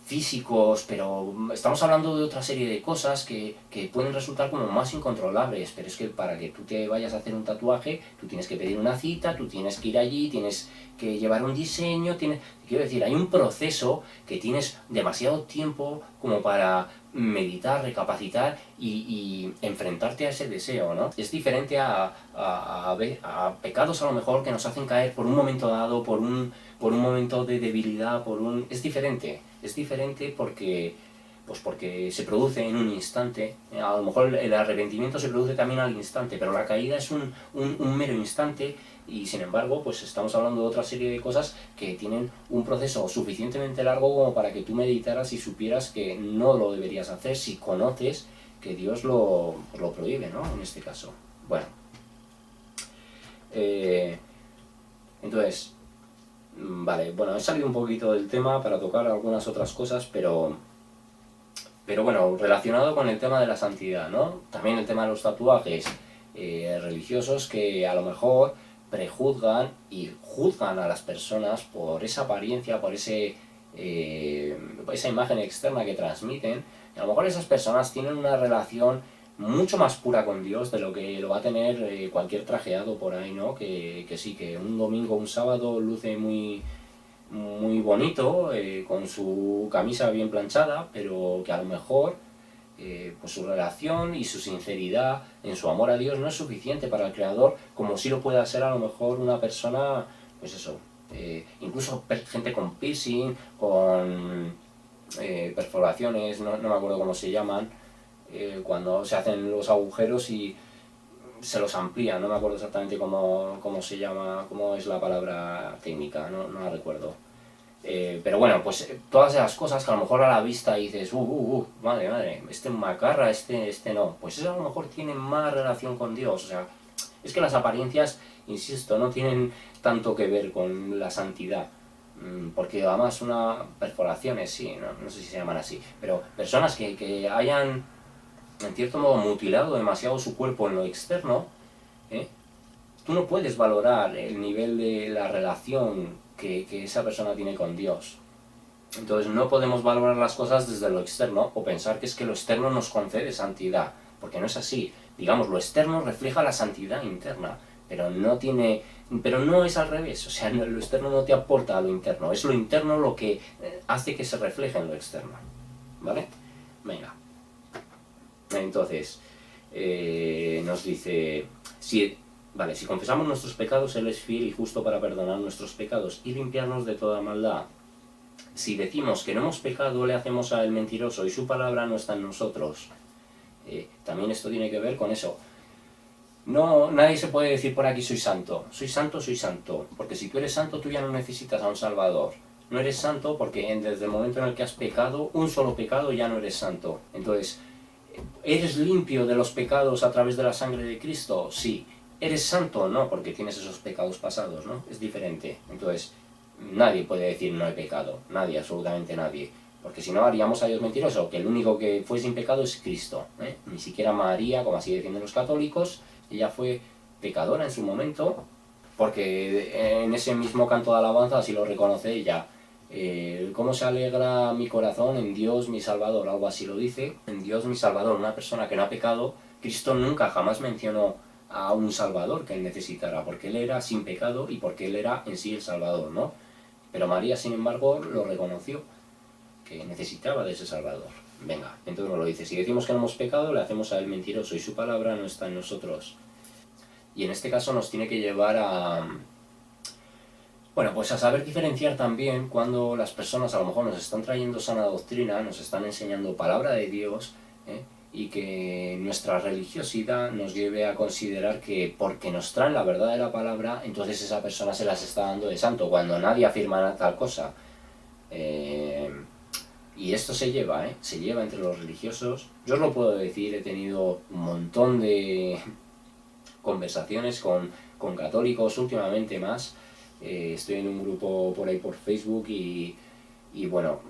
físicos, pero estamos hablando de otra serie de cosas que pueden resultar como más incontrolables. Pero es que para que tú te vayas a hacer un tatuaje, tú tienes que pedir una cita, tú tienes que ir allí, tienes que llevar un diseño, quiero decir, hay un proceso que tienes demasiado tiempo como para meditar, recapacitar y enfrentarte a ese deseo, ¿no? Es diferente a pecados a lo mejor que nos hacen caer por un momento dado, por un momento de debilidad, es diferente porque se produce en un instante. A lo mejor el arrepentimiento se produce también al instante, pero la caída es un mero instante. Y sin embargo, pues estamos hablando de otra serie de cosas que tienen un proceso suficientemente largo como para que tú meditaras y supieras que no lo deberías hacer si conoces que Dios lo prohíbe, ¿no? En este caso. Bueno. Entonces, vale, bueno, he salido un poquito del tema para tocar algunas otras cosas, pero bueno, relacionado con el tema de la santidad, ¿no? También el tema de los tatuajes religiosos que a lo mejor prejuzgan y juzgan a las personas por esa apariencia, por esa imagen externa que transmiten. Y a lo mejor esas personas tienen una relación mucho más pura con Dios de lo que lo va a tener cualquier trajeado por ahí, ¿no? Que sí, que un domingo o un sábado luce muy bonito, con su camisa bien planchada, pero que a lo mejor pues su relación y su sinceridad en su amor a Dios no es suficiente para el Creador, como si lo pueda ser a lo mejor una persona, pues eso, incluso gente con piercing, con perforaciones, no me acuerdo cómo se llaman, cuando se hacen los agujeros y se los amplían, no me acuerdo exactamente cómo se llama, cómo es la palabra técnica, no la recuerdo. Pero bueno, pues todas esas cosas que a lo mejor a la vista dices, madre, este macarra, este no, pues eso a lo mejor tiene más relación con Dios. O sea, es que las apariencias, insisto, no tienen tanto que ver con la santidad, porque además perforaciones sí, no sé si se llaman así, pero personas que hayan en cierto modo mutilado demasiado su cuerpo en lo externo, tú no puedes valorar el nivel de la relación que esa persona tiene con Dios. Entonces no podemos valorar las cosas desde lo externo o pensar que es que lo externo nos concede santidad, porque no es así. Digamos, lo externo refleja la santidad interna, pero no es al revés. O sea, lo externo no te aporta a lo interno, es lo interno lo que hace que se refleje en lo externo. ¿Vale? Venga. Entonces, nos dice, si confesamos nuestros pecados, Él es fiel y justo para perdonar nuestros pecados y limpiarnos de toda maldad. Si decimos que no hemos pecado, le hacemos a Él mentiroso y su palabra no está en nosotros. También esto tiene que ver con eso. No, nadie se puede decir por aquí soy santo, porque si tú eres santo tú ya no necesitas a un salvador. no eres santo porque desde el momento en el que has pecado, un solo pecado, ya no eres santo. Entonces, ¿eres limpio de los pecados a través de la sangre de Cristo? Sí. ¿Eres santo? No, porque tienes esos pecados pasados, ¿no? Es diferente. Entonces, nadie puede decir no he pecado. Nadie, absolutamente nadie. Porque si no, haríamos a Dios mentiroso, que el único que fue sin pecado es Cristo, ¿eh? Ni siquiera María, como así defienden los católicos, ella fue pecadora en su momento, porque en ese mismo canto de alabanza así lo reconoce ella. ¿Cómo se alegra mi corazón en Dios mi Salvador? Algo así lo dice. En Dios mi Salvador, una persona que no ha pecado. Cristo nunca jamás mencionó a un Salvador que él necesitara, porque él era sin pecado y porque él era en sí el Salvador, ¿no? Pero María, sin embargo, lo reconoció, que necesitaba de ese Salvador. Venga, entonces nos lo dice. Si decimos que no hemos pecado, le hacemos a él mentiroso y su palabra no está en nosotros. Y en este caso nos tiene que llevar a... Bueno, pues a saber diferenciar también cuando las personas a lo mejor nos están trayendo sana doctrina, nos están enseñando palabra de Dios, y que nuestra religiosidad nos lleve a considerar que porque nos traen la verdad de la palabra, entonces esa persona se las está dando de santo, cuando nadie afirma tal cosa. Y esto se lleva entre los religiosos. Yo os lo puedo decir, he tenido un montón de conversaciones con católicos últimamente más. Estoy en un grupo por ahí por Facebook y bueno,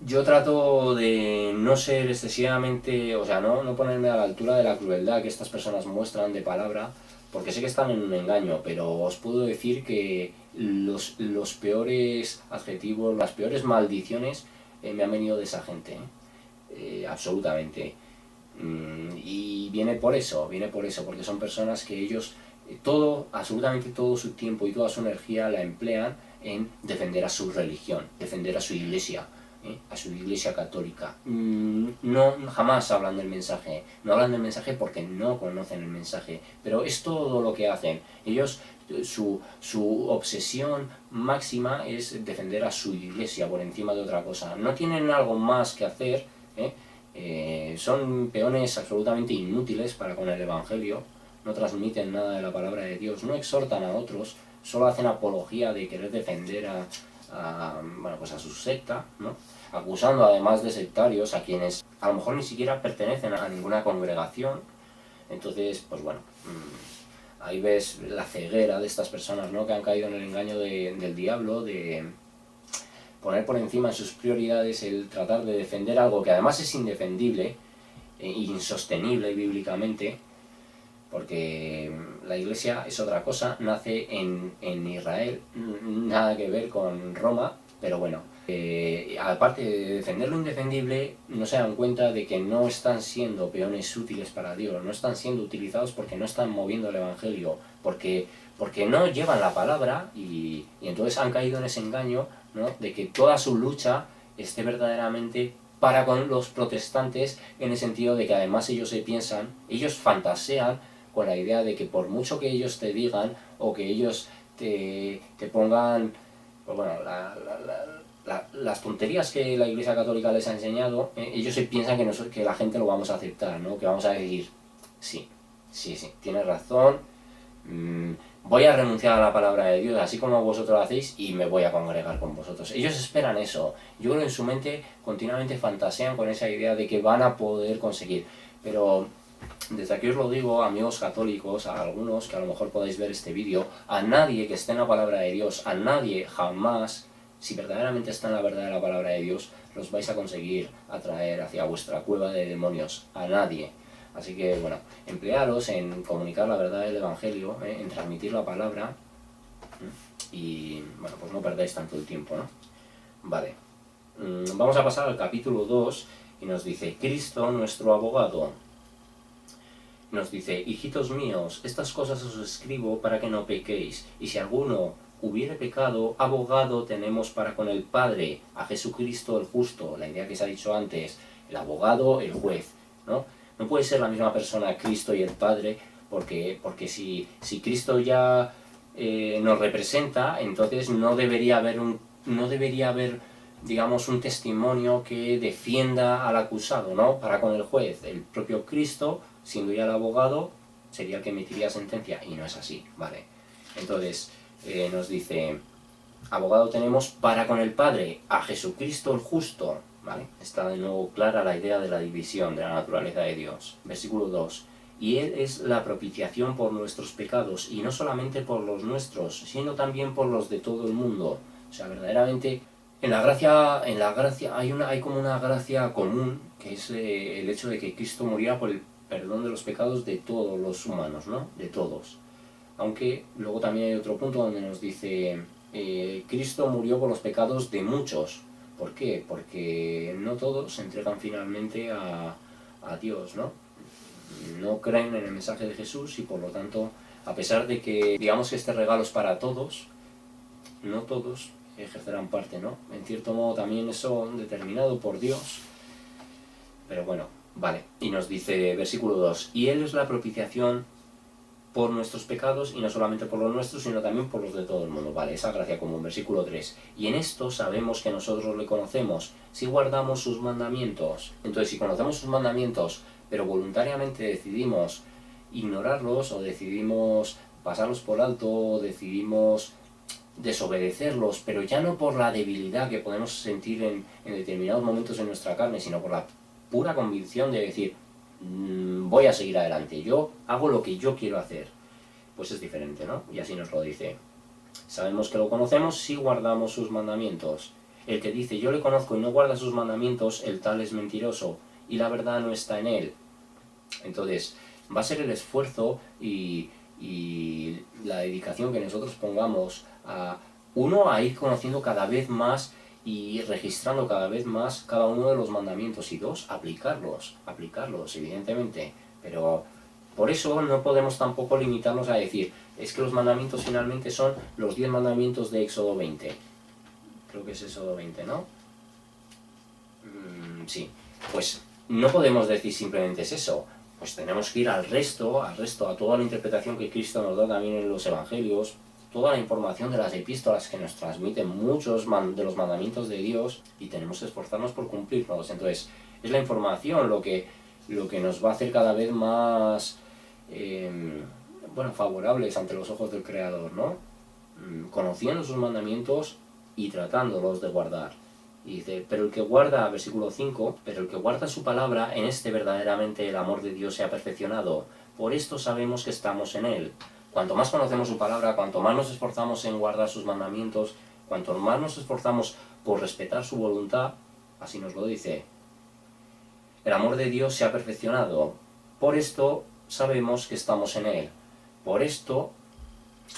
yo trato de no ser excesivamente, o sea, no ponerme a la altura de la crueldad que estas personas muestran de palabra, porque sé que están en un engaño, pero os puedo decir que los peores adjetivos, las peores maldiciones me han venido de esa gente, absolutamente. Y viene por eso, porque son personas que ellos, absolutamente todo su tiempo y toda su energía la emplean en defender a su religión, defender a su iglesia, a su iglesia católica. No, jamás hablan del mensaje, no hablan del mensaje porque no conocen el mensaje, pero es todo lo que hacen. Ellos, su obsesión máxima es defender a su iglesia por encima de otra cosa. No tienen algo más que hacer, son peones absolutamente inútiles para con el Evangelio, no transmiten nada de la palabra de Dios, no exhortan a otros, solo hacen apología de querer defender bueno, pues a su secta, ¿no? Acusando además de sectarios a quienes a lo mejor ni siquiera pertenecen a ninguna congregación. Entonces, pues bueno, ahí ves la ceguera de estas personas, ¿no? Que han caído en el engaño del diablo, de poner por encima de sus prioridades el tratar de defender algo que además es indefendible e insostenible bíblicamente, porque la Iglesia es otra cosa, nace en Israel, nada que ver con Roma, pero bueno, aparte de defender lo indefendible, no se dan cuenta de que no están siendo peones útiles para Dios, no están siendo utilizados porque no están moviendo el Evangelio, porque no llevan la palabra y entonces han caído en ese engaño, ¿no? De que toda su lucha esté verdaderamente para con los protestantes, en el sentido de que además ellos fantasean con la idea de que por mucho que ellos te digan o que ellos te pongan, pues bueno, las tonterías que la Iglesia Católica les ha enseñado, ellos se piensan que la gente lo vamos a aceptar, ¿no? Que vamos a decir, sí, tienes razón, voy a renunciar a la palabra de Dios, así como vosotros lo hacéis, y me voy a congregar con vosotros. Ellos esperan eso. Yo creo que en su mente continuamente fantasean con esa idea de que van a poder conseguir. Pero desde aquí os lo digo, amigos católicos, a algunos que a lo mejor podáis ver este vídeo, a nadie que esté en la palabra de Dios, a nadie jamás, si verdaderamente está en la verdad de la palabra de Dios, los vais a conseguir atraer hacia vuestra cueva de demonios. A nadie. Así que, bueno, emplearos en comunicar la verdad del Evangelio, en transmitir la palabra, y, bueno, pues no perdáis tanto el tiempo, ¿no? Vale. Vamos a pasar al capítulo 2, y nos dice, Cristo, nuestro abogado. Nos dice, hijitos míos, estas cosas os escribo para que no pequéis, y si alguno hubiere pecado, abogado tenemos para con el Padre, a Jesucristo el justo, la idea que se ha dicho antes, el abogado, el juez, ¿no? No puede ser la misma persona Cristo y el Padre, porque si Cristo ya nos representa, entonces no debería haber, digamos, un testimonio que defienda al acusado, ¿no? Para con el juez. El propio Cristo, siendo ya el abogado, sería el que emitiría sentencia, y no es así, ¿vale? Entonces, nos dice, abogado tenemos para con el Padre, a Jesucristo el justo, ¿vale? Está de nuevo clara la idea de la división de la naturaleza de Dios. Versículo 2. Y Él es la propiciación por nuestros pecados, y no solamente por los nuestros, sino también por los de todo el mundo. O sea, verdaderamente, en la gracia hay como una gracia común, que es el hecho de que Cristo muriera por el perdón de los pecados de todos los humanos, ¿no? De todos. Aunque luego también hay otro punto donde nos dice, Cristo murió por los pecados de muchos. ¿Por qué? Porque no todos se entregan finalmente a Dios, ¿no? No creen en el mensaje de Jesús y por lo tanto, a pesar de que digamos que este regalo es para todos, no todos ejercerán parte, ¿no? En cierto modo también eso determinado por Dios, pero bueno, vale. Y nos dice, versículo 2, y Él es la propiciación por nuestros pecados, y no solamente por los nuestros, sino también por los de todo el mundo. Vale, esa gracia común, versículo 3. Y en esto sabemos que nosotros le conocemos, si guardamos sus mandamientos. Entonces, si conocemos sus mandamientos, pero voluntariamente decidimos ignorarlos, o decidimos pasarlos por alto, o decidimos desobedecerlos, pero ya no por la debilidad que podemos sentir en determinados momentos en nuestra carne, sino por la pura convicción de decir, voy a seguir adelante, yo hago lo que yo quiero hacer, pues es diferente, ¿no? Y así nos lo dice. Sabemos que lo conocemos si guardamos sus mandamientos. El que dice yo le conozco y no guarda sus mandamientos, el tal es mentiroso, y la verdad no está en él. Entonces, va a ser el esfuerzo y la dedicación que nosotros pongamos a ir conociendo cada vez más y registrando cada vez más cada uno de los mandamientos, y 2, aplicarlos, evidentemente. Pero por eso no podemos tampoco limitarnos a decir, es que los mandamientos finalmente son los 10 mandamientos de Éxodo 20. Creo que es Éxodo 20, ¿no? Sí. Pues no podemos decir simplemente es eso. Pues tenemos que ir al resto, a toda la interpretación que Cristo nos da también en los Evangelios, toda la información de las epístolas que nos transmiten muchos de los mandamientos de Dios, y tenemos que esforzarnos por cumplirlos. Entonces, es la información lo que nos va a hacer cada vez más favorables ante los ojos del Creador, ¿no? Conociendo sus mandamientos y tratándolos de guardar. Y dice, pero el que guarda, versículo 5, pero el que guarda su palabra, en este verdaderamente el amor de Dios se ha perfeccionado. Por esto sabemos que estamos en él. Cuanto más conocemos su palabra, cuanto más nos esforzamos en guardar sus mandamientos, cuanto más nos esforzamos por respetar su voluntad, así nos lo dice, el amor de Dios se ha perfeccionado. Por esto sabemos que estamos en él. Por esto,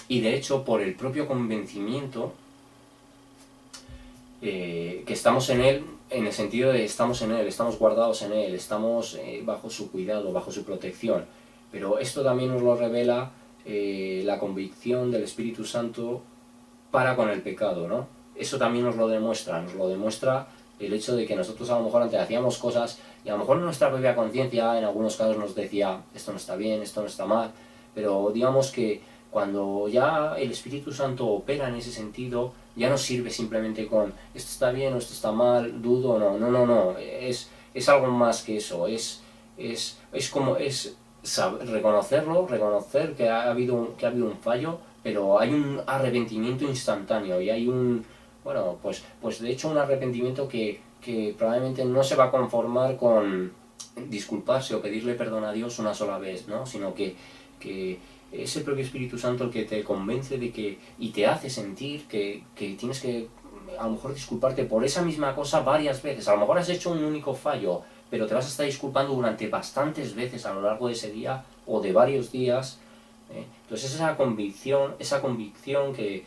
y de hecho por el propio convencimiento, que estamos en él, en el sentido de estamos en él, estamos guardados en él, estamos bajo su cuidado, bajo su protección. Pero esto también nos lo revela la convicción del Espíritu Santo para con el pecado, ¿no? Eso también nos lo demuestra el hecho de que nosotros a lo mejor antes hacíamos cosas y a lo mejor nuestra propia conciencia en algunos casos nos decía esto no está bien, esto no está mal, pero digamos que cuando ya el Espíritu Santo opera en ese sentido, ya no sirve simplemente con esto está bien o esto está mal, dudo, no, es algo más que eso, es reconocer que ha habido un fallo, pero hay un arrepentimiento instantáneo y hay pues de hecho un arrepentimiento que probablemente no se va a conformar con disculparse o pedirle perdón a Dios una sola vez, ¿no? Sino que es el propio Espíritu Santo el que te convence de que y te hace sentir que tienes que a lo mejor disculparte por esa misma cosa varias veces. A lo mejor has hecho un único fallo, pero te vas a estar disculpando durante bastantes veces a lo largo de ese día o de varios días. Entonces esa convicción que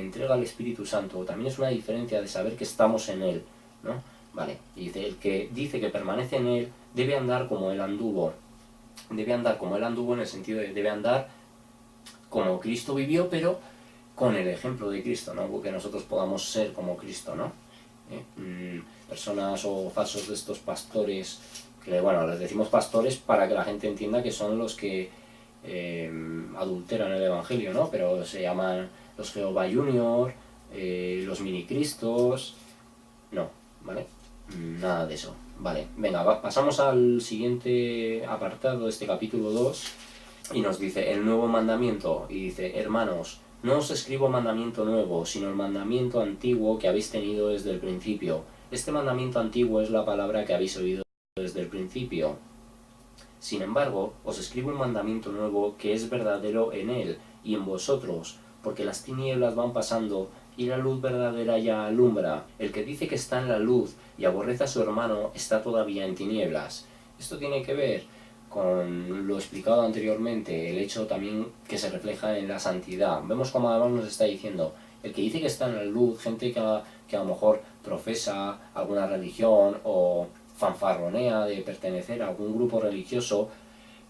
entrega el Espíritu Santo también es una diferencia de saber que estamos en él, ¿no? Vale, y dice, el que dice que permanece en él debe andar como él anduvo. Debe andar como él anduvo en el sentido de debe andar como Cristo vivió, pero con el ejemplo de Cristo, ¿no? Porque nosotros podamos ser como Cristo, ¿no? Personas o falsos de estos pastores, que les decimos pastores para que la gente entienda que son los que adulteran el Evangelio, ¿no? Pero se llaman los Jehová Junior, los minicristos, no, ¿vale? Nada de eso. Vale, venga, pasamos al siguiente apartado de este capítulo 2, y nos dice el nuevo mandamiento, y dice, hermanos, no os escribo mandamiento nuevo, sino el mandamiento antiguo que habéis tenido desde el principio. Este mandamiento antiguo es la palabra que habéis oído desde el principio. Sin embargo, os escribo un mandamiento nuevo que es verdadero en él y en vosotros, porque las tinieblas van pasando y la luz verdadera ya alumbra. El que dice que está en la luz y aborrece a su hermano está todavía en tinieblas. Esto tiene que ver con lo explicado anteriormente, el hecho también que se refleja en la santidad. Vemos como además nos está diciendo, el que dice que está en la luz, gente que a lo mejor profesa alguna religión o fanfarronea de pertenecer a algún grupo religioso,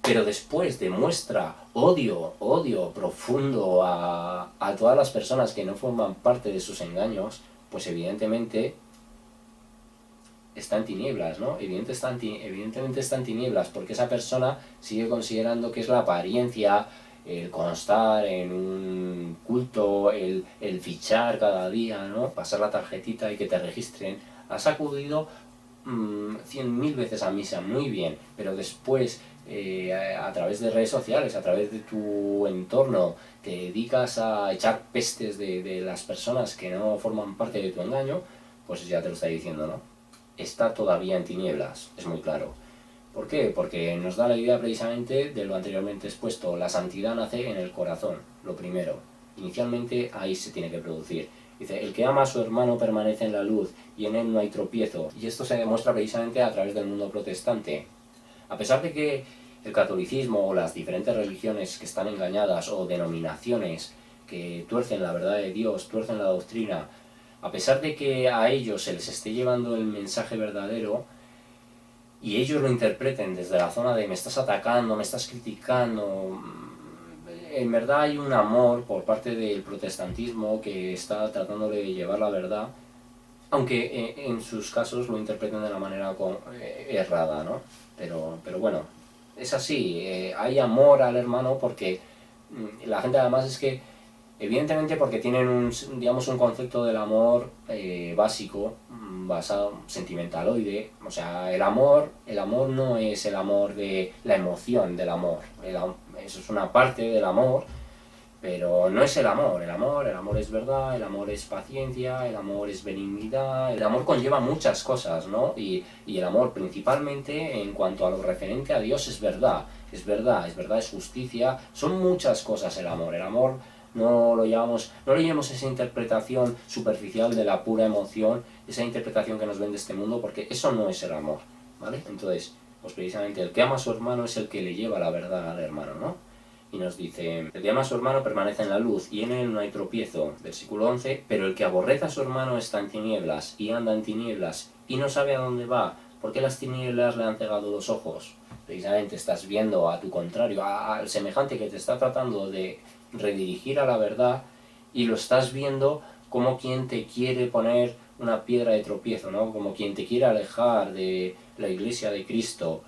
pero después demuestra odio profundo a todas las personas que no forman parte de sus engaños, pues evidentemente está en tinieblas, ¿no? Evidentemente está en tinieblas, porque esa persona sigue considerando que es la apariencia, el constar en un culto, el fichar cada día, ¿no? Pasar la tarjetita y que te registren. Has acudido 100.000 veces a misa, muy bien, pero después a través de redes sociales, a través de tu entorno, te dedicas a echar pestes de las personas que no forman parte de tu engaño, pues ya te lo está diciendo, ¿no? Está todavía en tinieblas, es muy claro. ¿Por qué? Porque nos da la idea precisamente de lo anteriormente expuesto. La santidad nace en el corazón, lo primero. Inicialmente ahí se tiene que producir. Dice, el que ama a su hermano permanece en la luz y en él no hay tropiezo. Y esto se demuestra precisamente a través del mundo protestante. A pesar de que el catolicismo o las diferentes religiones que están engañadas o denominaciones que tuercen la verdad de Dios, tuercen la doctrina, a pesar de que a ellos se les esté llevando el mensaje verdadero y ellos lo interpreten desde la zona de me estás atacando, me estás criticando, en verdad hay un amor por parte del protestantismo que está tratando de llevar la verdad, aunque en sus casos lo interpreten de la manera errada, ¿no? Pero bueno, es así, hay amor al hermano porque la gente además es que, evidentemente porque tienen digamos, un concepto del amor básico, basado, sentimentaloide, o sea, el amor no es el amor de la emoción del amor, eso es una parte del amor, pero no es el amor es verdad, el amor es paciencia, el amor es benignidad, el amor conlleva muchas cosas, ¿no? Y el amor principalmente en cuanto a lo referente a Dios es verdad, es verdad, es verdad, es justicia, son muchas cosas el amor no lo llevamos esa interpretación superficial de la pura emoción, esa interpretación que nos vende este mundo, porque eso no es el amor, ¿vale? Entonces, pues precisamente el que ama a su hermano es el que le lleva la verdad al hermano, ¿no? Y nos dice, el que ama a su hermano permanece en la luz y en él no hay tropiezo. Versículo 11, pero el que aborrece a su hermano está en tinieblas y anda en tinieblas y no sabe a dónde va, porque las tinieblas le han cegado los ojos. Precisamente estás viendo a tu contrario, al semejante que te está tratando de redirigir a la verdad y lo estás viendo como quien te quiere poner una piedra de tropiezo, ¿no? Como quien te quiere alejar de la iglesia de Cristo.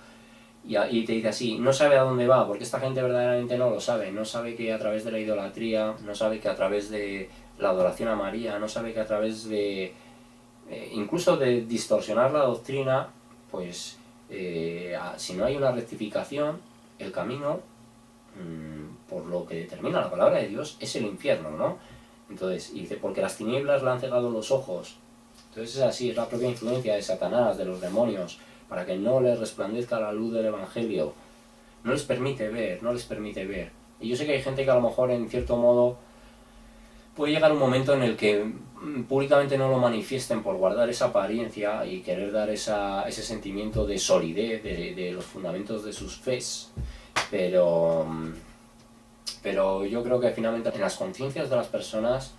Y te dice así, no sabe a dónde va, porque esta gente verdaderamente no lo sabe, no sabe que a través de la idolatría, no sabe que a través de la adoración a María, no sabe que a través de, incluso de distorsionar la doctrina, pues si no hay una rectificación, el camino, por lo que determina la palabra de Dios, es el infierno, ¿no? Entonces, y dice, porque las tinieblas le han cegado los ojos. Entonces es así, es la propia influencia de Satanás, de los demonios, para que no les resplandezca la luz del Evangelio. No les permite ver, no les permite ver. Y yo sé que hay gente que a lo mejor en cierto modo puede llegar un momento en el que públicamente no lo manifiesten por guardar esa apariencia y querer dar ese sentimiento de solidez de los fundamentos de sus fes. Pero yo creo que finalmente en las conciencias de las personas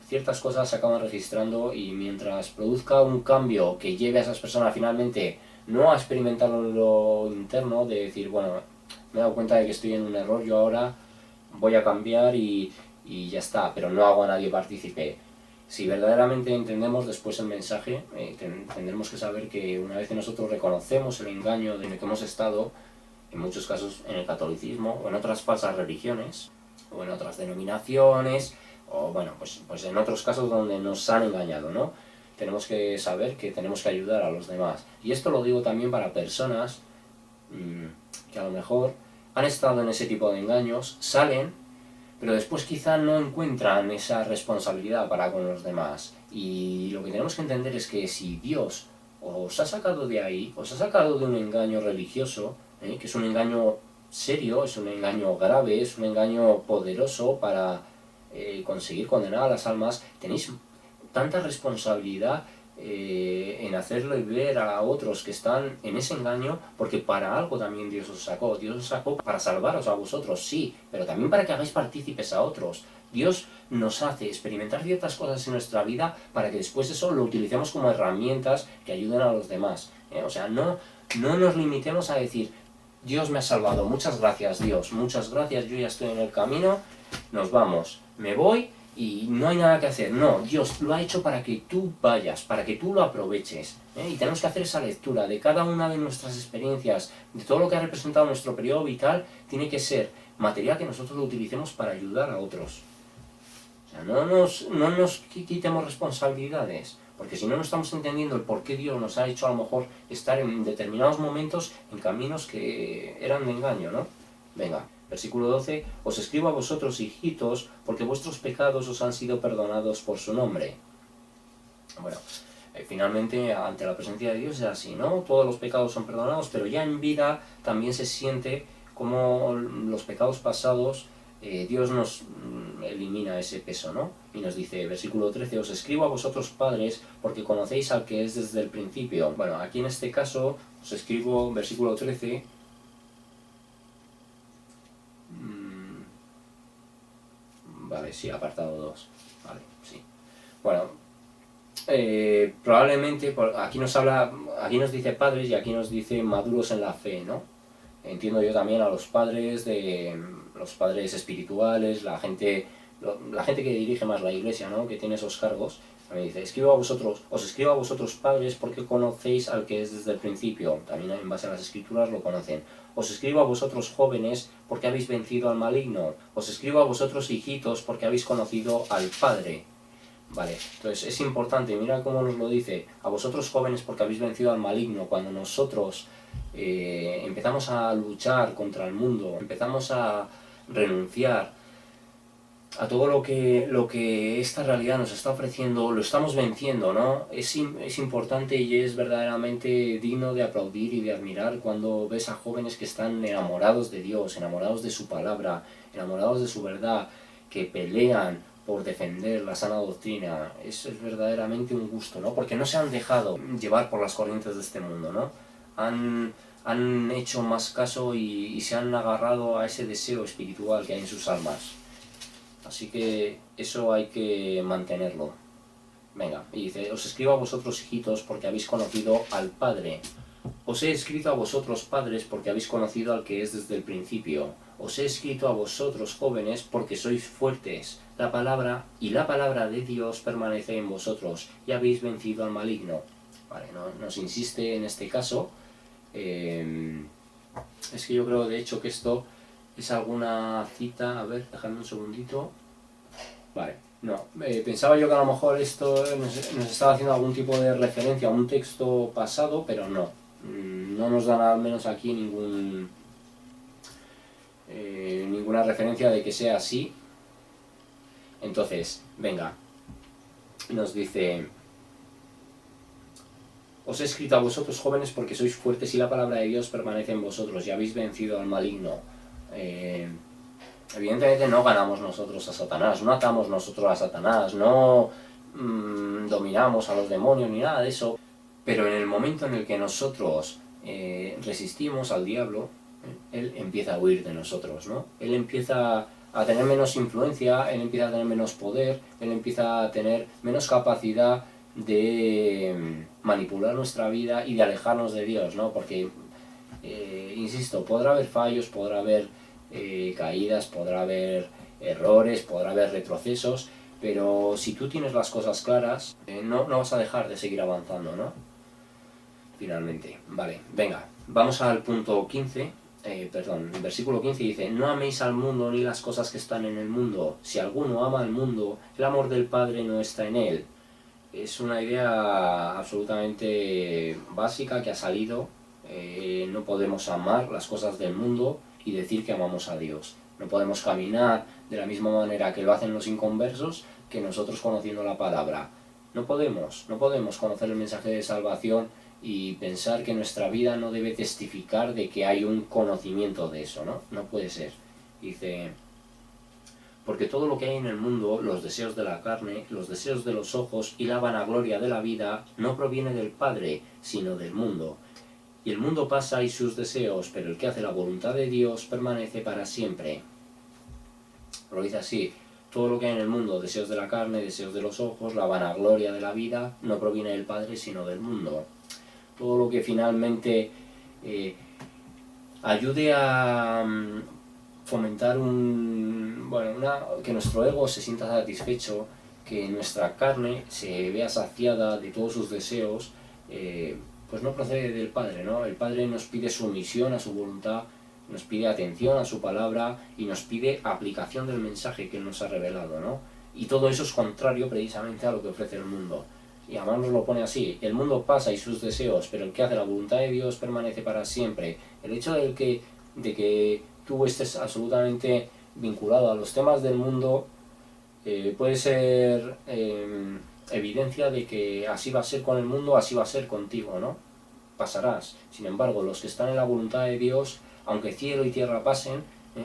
ciertas cosas se acaban registrando y mientras produzca un cambio que lleve a esas personas finalmente no a experimentar lo interno de decir, bueno, me he dado cuenta de que estoy en un error, yo ahora voy a cambiar y ya está, pero no hago a nadie partícipe. Si verdaderamente entendemos después el mensaje, tendremos que saber que una vez que nosotros reconocemos el engaño de que hemos estado, en muchos casos en el catolicismo o en otras falsas religiones o en otras denominaciones, o bueno, pues en otros casos donde nos han engañado, ¿no? Tenemos que saber que tenemos que ayudar a los demás. Y esto lo digo también para personas que a lo mejor han estado en ese tipo de engaños, salen, pero después quizá no encuentran esa responsabilidad para con los demás. Y lo que tenemos que entender es que si Dios os ha sacado de ahí, os ha sacado de un engaño religioso, que es un engaño serio, es un engaño grave, es un engaño poderoso para conseguir condenar a las almas, tenéis tanta responsabilidad en hacerlo y ver a otros que están en ese engaño, porque para algo también Dios os sacó. Dios os sacó para salvaros a vosotros, sí, pero también para que hagáis partícipes a otros. Dios nos hace experimentar ciertas cosas en nuestra vida para que después eso lo utilicemos como herramientas que ayuden a los demás. O sea, no nos limitemos a decir, Dios me ha salvado, muchas gracias Dios, muchas gracias, yo ya estoy en el camino, nos vamos, me voy y no hay nada que hacer. No, Dios lo ha hecho para que tú vayas, para que tú lo aproveches. Y tenemos que hacer esa lectura de cada una de nuestras experiencias, de todo lo que ha representado nuestro periodo vital, tiene que ser material que nosotros lo utilicemos para ayudar a otros. O sea, no nos quitemos responsabilidades, porque si no, no estamos entendiendo el por qué Dios nos ha hecho a lo mejor estar en determinados momentos en caminos que eran de engaño, ¿no? Venga. Versículo 12, os escribo a vosotros, hijitos, porque vuestros pecados os han sido perdonados por su nombre. Bueno, finalmente, ante la presencia de Dios es así, ¿no? Todos los pecados son perdonados, pero ya en vida también se siente como los pecados pasados, Dios nos elimina ese peso, ¿no? Y nos dice, versículo 13, os escribo a vosotros padres, porque conocéis al que es desde el principio. Bueno, aquí en este caso, os escribo, versículo 13, vale, sí, apartado 2. Vale, sí. Bueno, probablemente aquí nos dice padres y aquí nos dice maduros en la fe, ¿no? Entiendo yo también a los padres los padres espirituales, la gente que dirige más la iglesia, ¿no? Que tiene esos cargos. Me dice, os escribo a vosotros padres porque conocéis al que es desde el principio. También en base a las escrituras lo conocen. Os escribo a vosotros jóvenes porque habéis vencido al maligno. Os escribo a vosotros hijitos porque habéis conocido al Padre. Vale, entonces es importante, mira cómo nos lo dice, a vosotros jóvenes porque habéis vencido al maligno. Cuando nosotros empezamos a luchar contra el mundo, empezamos a renunciar a todo lo que esta realidad nos está ofreciendo, lo estamos venciendo, ¿no? Es importante y es verdaderamente digno de aplaudir y de admirar cuando ves a jóvenes que están enamorados de Dios, enamorados de su palabra, enamorados de su verdad, que pelean por defender la sana doctrina. Es verdaderamente un gusto, ¿no? Porque no se han dejado llevar por las corrientes de este mundo, ¿no? Han hecho más caso y se han agarrado a ese deseo espiritual que hay en sus almas. Así que eso hay que mantenerlo. Venga, y dice, os escribo a vosotros hijitos porque habéis conocido al Padre. Os he escrito a vosotros padres porque habéis conocido al que es desde el principio. Os he escrito a vosotros jóvenes porque sois fuertes. La palabra de Dios permanece en vosotros y habéis vencido al maligno. Vale, nos insiste en este caso. Es que yo creo de hecho que esto es alguna cita. A ver, dejadme un segundito. Vale, no. Pensaba yo que a lo mejor esto nos estaba haciendo algún tipo de referencia a un texto pasado, pero no. No nos dan al menos aquí ninguna referencia de que sea así. Entonces, venga, nos dice, os he escrito a vosotros jóvenes porque sois fuertes y la palabra de Dios permanece en vosotros y habéis vencido al maligno. Evidentemente no ganamos nosotros a Satanás, no atamos nosotros a Satanás, no dominamos a los demonios ni nada de eso, pero en el momento en el que nosotros resistimos al diablo, él empieza a huir de nosotros, ¿no? Él empieza a tener menos influencia, él empieza a tener menos poder, él empieza a tener menos capacidad de manipular nuestra vida y de alejarnos de Dios, ¿no? Porque, insisto, podrá haber fallos, podrá haber caídas, podrá haber errores, podrá haber retrocesos, pero si tú tienes las cosas claras, no vas a dejar de seguir avanzando, ¿no? Finalmente, vale, venga, vamos al punto 15. El versículo 15 dice, no améis al mundo ni las cosas que están en el mundo. Si alguno ama al mundo, el amor del Padre no está en él. Es una idea absolutamente básica que ha salido. No podemos amar las cosas del mundo y decir que amamos a Dios. No podemos caminar de la misma manera que lo hacen los inconversos que nosotros conociendo la palabra. No podemos conocer el mensaje de salvación y pensar que nuestra vida no debe testificar de que hay un conocimiento de eso, ¿no? No puede ser. Dice, porque todo lo que hay en el mundo, los deseos de la carne, los deseos de los ojos y la vanagloria de la vida, no proviene del Padre, sino del mundo. Y el mundo pasa y sus deseos, pero el que hace la voluntad de Dios permanece para siempre. Lo dice así, todo lo que hay en el mundo, deseos de la carne, deseos de los ojos, la vanagloria de la vida, no proviene del Padre, sino del mundo. Todo lo que finalmente ayude a fomentar que nuestro ego se sienta satisfecho, que nuestra carne se vea saciada de todos sus deseos, pues no procede del Padre, ¿no? El Padre nos pide sumisión a su voluntad, nos pide atención a su palabra y nos pide aplicación del mensaje que Él nos ha revelado, ¿no? Y todo eso es contrario precisamente a lo que ofrece el mundo. Y además nos lo pone así, el mundo pasa y sus deseos, pero el que hace la voluntad de Dios permanece para siempre. El hecho de que tú estés absolutamente vinculado a los temas del mundo puede ser evidencia de que así va a ser con el mundo, así va a ser contigo, ¿no? Pasarás. Sin embargo, los que están en la voluntad de Dios, aunque cielo y tierra pasen,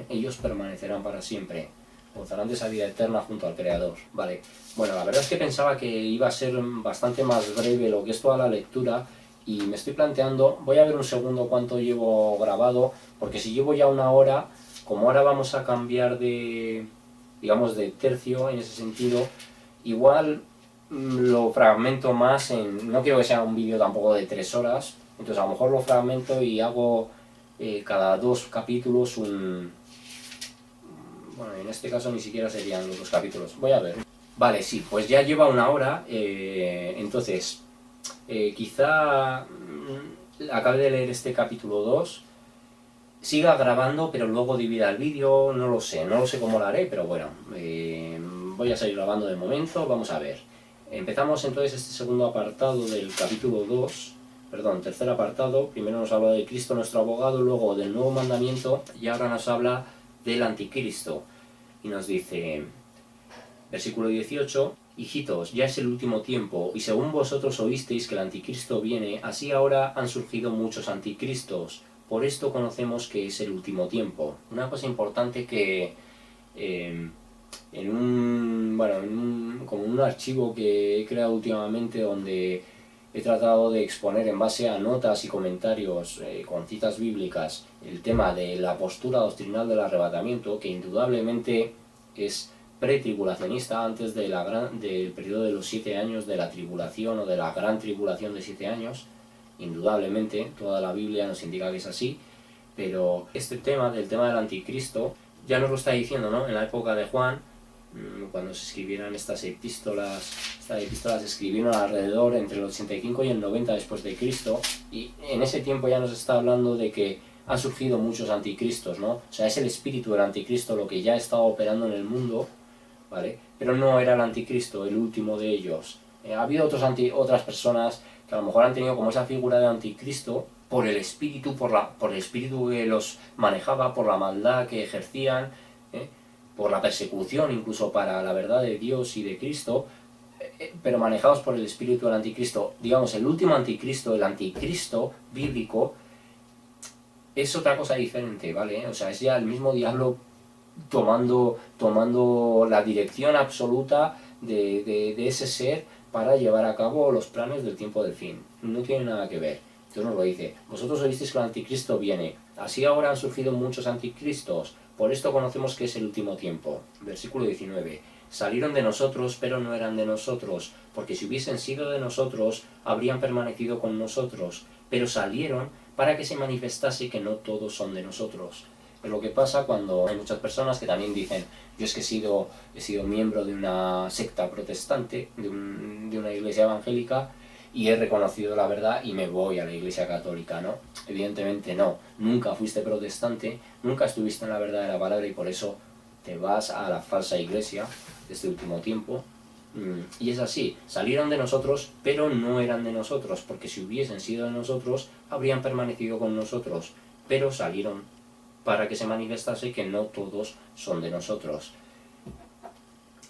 ellos permanecerán para siempre. Gozarán de esa vida eterna junto al Creador. Vale, bueno, la verdad es que pensaba que iba a ser bastante más breve lo que es toda la lectura y me estoy planteando, voy a ver un segundo cuánto llevo grabado, porque si llevo ya una hora, como ahora vamos a cambiar de, digamos, de tercio en ese sentido, igual lo fragmento más en, no quiero que sea un vídeo tampoco de 3 horas, entonces a lo mejor lo fragmento y hago cada 2 capítulos bueno, en este caso ni siquiera serían los 2 capítulos, voy a ver. Vale, sí, pues ya lleva una hora, entonces quizá acabe de leer este capítulo 2, siga grabando pero luego divida el vídeo, no lo sé cómo lo haré, pero bueno, voy a seguir grabando de momento, vamos a ver. Empezamos entonces este segundo apartado del capítulo 2, perdón, tercer apartado. Primero nos habla de Cristo nuestro abogado, luego del nuevo mandamiento y ahora nos habla del anticristo. Y nos dice, versículo 18, hijitos, ya es el último tiempo, y según vosotros oísteis que el anticristo viene, así ahora han surgido muchos anticristos. Por esto conocemos que es el último tiempo. Una cosa importante que como un archivo que he creado últimamente donde he tratado de exponer en base a notas y comentarios con citas bíblicas el tema de la postura doctrinal del arrebatamiento, que indudablemente es pretribulacionista, antes de del periodo de los 7 años de la tribulación o de la gran tribulación de 7 años, indudablemente, toda la Biblia nos indica que es así, pero este tema, del tema del anticristo, ya nos lo está diciendo, ¿no? En la época de Juan, cuando se escribieran estas epístolas se escribieron alrededor entre el 85 y el 90 después de Cristo, y en ese tiempo ya nos está hablando de que han surgido muchos anticristos, ¿no? O sea, es el espíritu del anticristo lo que ya estaba operando en el mundo, ¿vale? Pero no era el anticristo, el último de ellos. Ha habido otras personas que a lo mejor han tenido como esa figura de anticristo por el espíritu, por el espíritu que los manejaba, por la maldad que ejercían, por la persecución incluso para la verdad de Dios y de Cristo, pero manejados por el espíritu del anticristo. Digamos, el último anticristo, el anticristo bíblico, es otra cosa diferente, ¿vale? O sea, es ya el mismo diablo tomando la dirección absoluta de ese ser para llevar a cabo los planes del tiempo del fin. No tiene nada que ver. Entonces nos lo dice, vosotros oísteis que el anticristo viene, así ahora han surgido muchos anticristos, por esto conocemos que es el último tiempo. Versículo 19, salieron de nosotros, pero no eran de nosotros, porque si hubiesen sido de nosotros, habrían permanecido con nosotros, pero salieron para que se manifestase que no todos son de nosotros. Es lo que pasa cuando hay muchas personas que también dicen, yo es que he sido miembro de una secta protestante, de una iglesia evangélica, y he reconocido la verdad y me voy a la iglesia católica, ¿no? Evidentemente no, nunca fuiste protestante, nunca estuviste en la verdad de la palabra y por eso te vas a la falsa iglesia de este último tiempo. Y es así, salieron de nosotros, pero no eran de nosotros, porque si hubiesen sido de nosotros, habrían permanecido con nosotros, pero salieron para que se manifestase que no todos son de nosotros.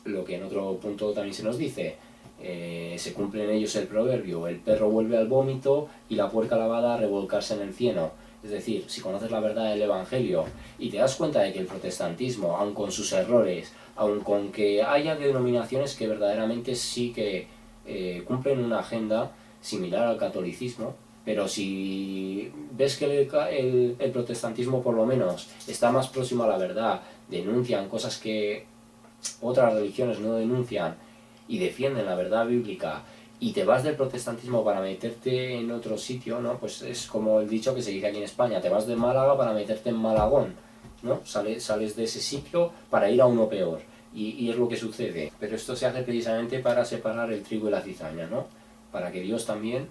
Lo que en otro punto también se nos dice, se cumple en ellos el proverbio, el perro vuelve al vómito y la puerca lavada a revolcarse en el cieno. Es decir, si conoces la verdad del Evangelio y te das cuenta de que el protestantismo, aun con sus errores, aun con que haya denominaciones que verdaderamente sí que cumplen una agenda similar al catolicismo, pero si ves que el protestantismo por lo menos está más próximo a la verdad, denuncian cosas que otras religiones no denuncian y defienden la verdad bíblica, y te vas del protestantismo para meterte en otro sitio, ¿no? Pues es como el dicho que se dice aquí en España, te vas de Málaga para meterte en Malagón, ¿no? Sales de ese sitio para ir a uno peor, y es lo que sucede. Pero esto se hace precisamente para separar el trigo y la cizaña, ¿no? Para que Dios también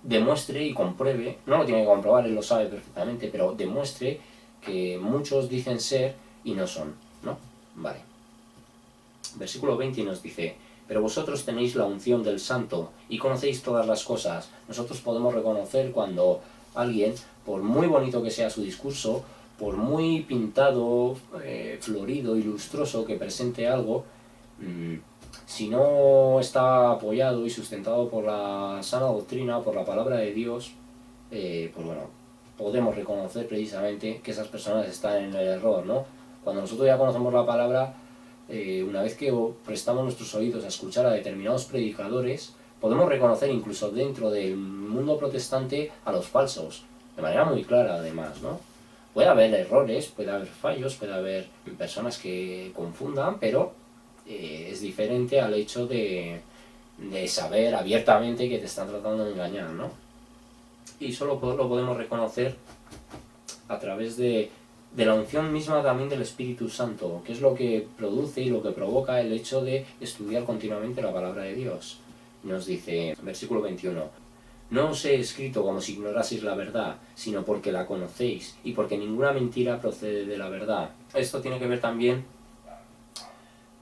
demuestre y compruebe, no lo tiene que comprobar, Él lo sabe perfectamente, pero demuestre que muchos dicen ser y no son, ¿no? Vale. Versículo 20 nos dice: pero vosotros tenéis la unción del Santo y conocéis todas las cosas. Nosotros podemos reconocer cuando alguien, por muy bonito que sea su discurso, por muy pintado, florido y lustroso que presente algo, si no está apoyado y sustentado por la sana doctrina, por la palabra de Dios, pues bueno, podemos reconocer precisamente que esas personas están en el error, ¿no? Cuando nosotros ya conocemos la palabra, una vez que prestamos nuestros oídos a escuchar a determinados predicadores, podemos reconocer incluso dentro del mundo protestante a los falsos, de manera muy clara además, ¿no? Puede haber errores, puede haber fallos, puede haber personas que confundan, pero es diferente al hecho de saber abiertamente que te están tratando de engañar, ¿no? Y solo lo podemos reconocer a través de la unción misma también del Espíritu Santo, que es lo que produce y lo que provoca el hecho de estudiar continuamente la palabra de Dios. Nos dice, versículo 21, no os he escrito como si ignoraseis la verdad, sino porque la conocéis, y porque ninguna mentira procede de la verdad. Esto tiene que ver también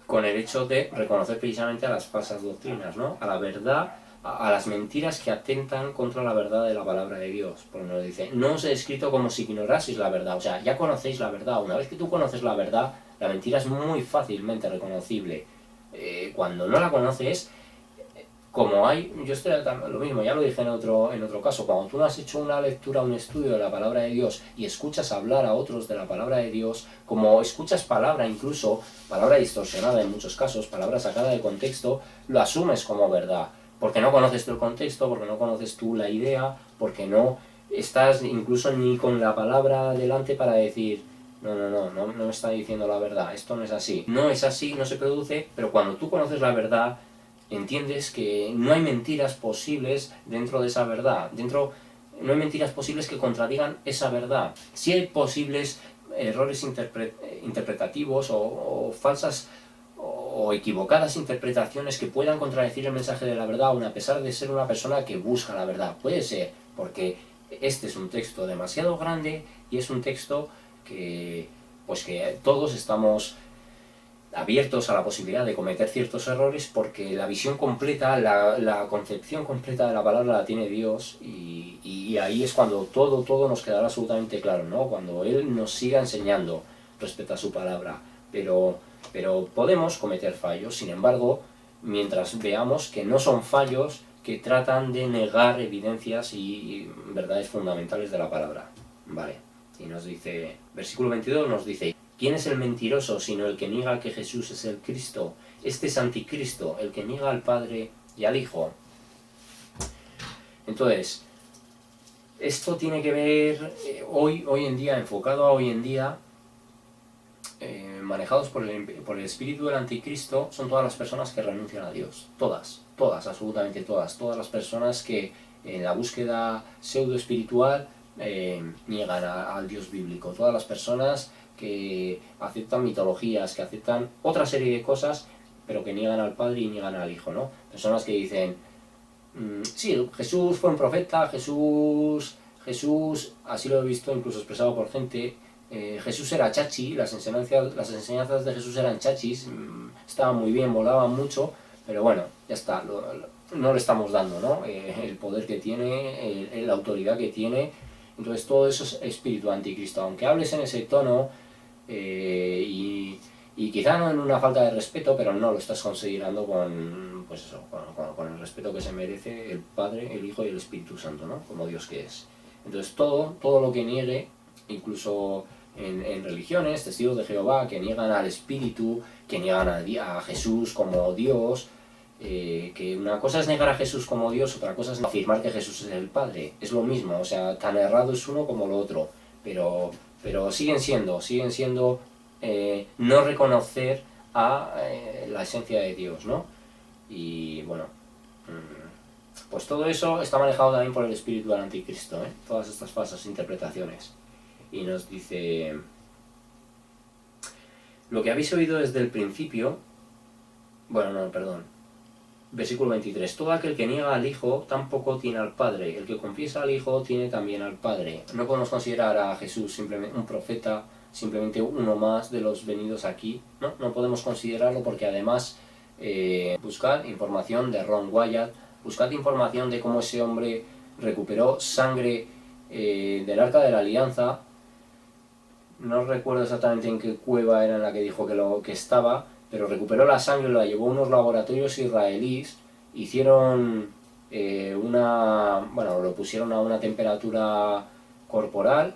con el hecho de reconocer precisamente a las falsas doctrinas, ¿no? A la verdad, a las mentiras que atentan contra la verdad de la palabra de Dios. Porque nos dice, no os he escrito como si ignoraseis la verdad, o sea, ya conocéis la verdad. Una vez que tú conoces la verdad, la mentira es muy fácilmente reconocible. Cuando no la conoces, como hay, yo estoy lo mismo, ya lo dije en otro caso, cuando tú no has hecho una lectura, un estudio de la palabra de Dios y escuchas hablar a otros de la palabra de Dios, como escuchas palabra, incluso palabra distorsionada en muchos casos, palabra sacada de contexto, lo asumes como verdad, porque no conoces tú el contexto, porque no conoces tú la idea, porque no estás incluso ni con la palabra delante para decir, no me está diciendo la verdad, esto no es así. No es así, no se produce, pero cuando tú conoces la verdad, entiendes que no hay mentiras posibles dentro de esa verdad, no hay mentiras posibles que contradigan esa verdad. Sí hay posibles errores interpretativos o falsas o equivocadas interpretaciones que puedan contradecir el mensaje de la verdad, aun a pesar de ser una persona que busca la verdad. Puede ser, porque este es un texto demasiado grande y es un texto que, pues que todos estamos abiertos a la posibilidad de cometer ciertos errores, porque la visión completa, la concepción completa de la palabra la tiene Dios, y ahí es cuando todo nos quedará absolutamente claro, ¿no? Cuando Él nos siga enseñando respecto a su palabra. Pero podemos cometer fallos, sin embargo, mientras veamos que no son fallos que tratan de negar evidencias y verdades fundamentales de la palabra. Vale, y nos dice, versículo 22 nos dice, ¿quién es el mentiroso sino el que niega que Jesús es el Cristo? Este es anticristo, el que niega al Padre y al Hijo. Entonces, esto tiene que ver hoy en día, enfocado a hoy en día, manejados por el espíritu del anticristo, son todas las personas que renuncian a Dios. Todas, absolutamente todas las personas que en la búsqueda pseudo espiritual niegan al Dios bíblico. Todas las personas que aceptan mitologías, que aceptan otra serie de cosas, pero que niegan al Padre y niegan al Hijo, ¿no? Personas que dicen, sí, Jesús fue un profeta, Jesús, así lo he visto incluso expresado por gente, Jesús era chachi, las enseñanzas de Jesús eran chachis, estaban muy bien, volaban mucho, pero bueno, ya está, no le estamos dando, ¿no? El poder que tiene, la autoridad que tiene, Entonces todo eso es espíritu anticristo, aunque hables en ese tono y quizá no en una falta de respeto, pero no lo estás considerando con, pues eso, con el respeto que se merece el Padre, el Hijo y el Espíritu Santo, ¿no? Como Dios que es. Entonces todo lo que niegue, incluso en religiones, testigos de Jehová, que niegan al Espíritu, que niegan a Jesús como Dios, que una cosa es negar a Jesús como Dios, otra cosa es afirmar que Jesús es el Padre. Es lo mismo, o sea, tan errado es uno como lo otro, pero siguen siendo no reconocer a la esencia de Dios, ¿no? Y bueno, pues todo eso está manejado también por el espíritu del anticristo, ¿eh? Todas estas falsas interpretaciones. Y nos dice: lo que habéis oído desde el principio, versículo 23, todo aquel que niega al Hijo tampoco tiene al Padre, el que confiesa al Hijo tiene también al Padre. No podemos considerar a Jesús simplemente un profeta, simplemente uno más de los venidos aquí, no podemos considerarlo, porque además buscad información de Ron Wyatt, buscad información de cómo ese hombre recuperó sangre del Arca de la Alianza. No recuerdo exactamente en qué cueva era en la que dijo que estaba, pero recuperó la sangre, la llevó a unos laboratorios israelíes, hicieron lo pusieron a una temperatura corporal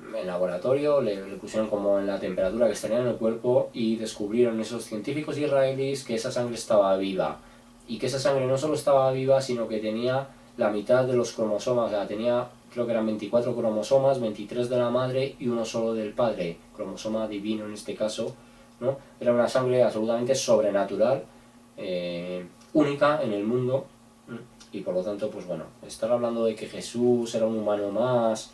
en el laboratorio, le pusieron como en la temperatura que estaría en el cuerpo, y descubrieron esos científicos israelíes que esa sangre estaba viva, y que esa sangre no solo estaba viva, sino que tenía la mitad de los cromosomas, o sea, tenía, creo que eran 24 cromosomas, 23 de la madre y uno solo del padre, cromosoma divino en este caso, ¿no? Era una sangre absolutamente sobrenatural, única en el mundo, y por lo tanto, pues bueno, estar hablando de que Jesús era un humano más,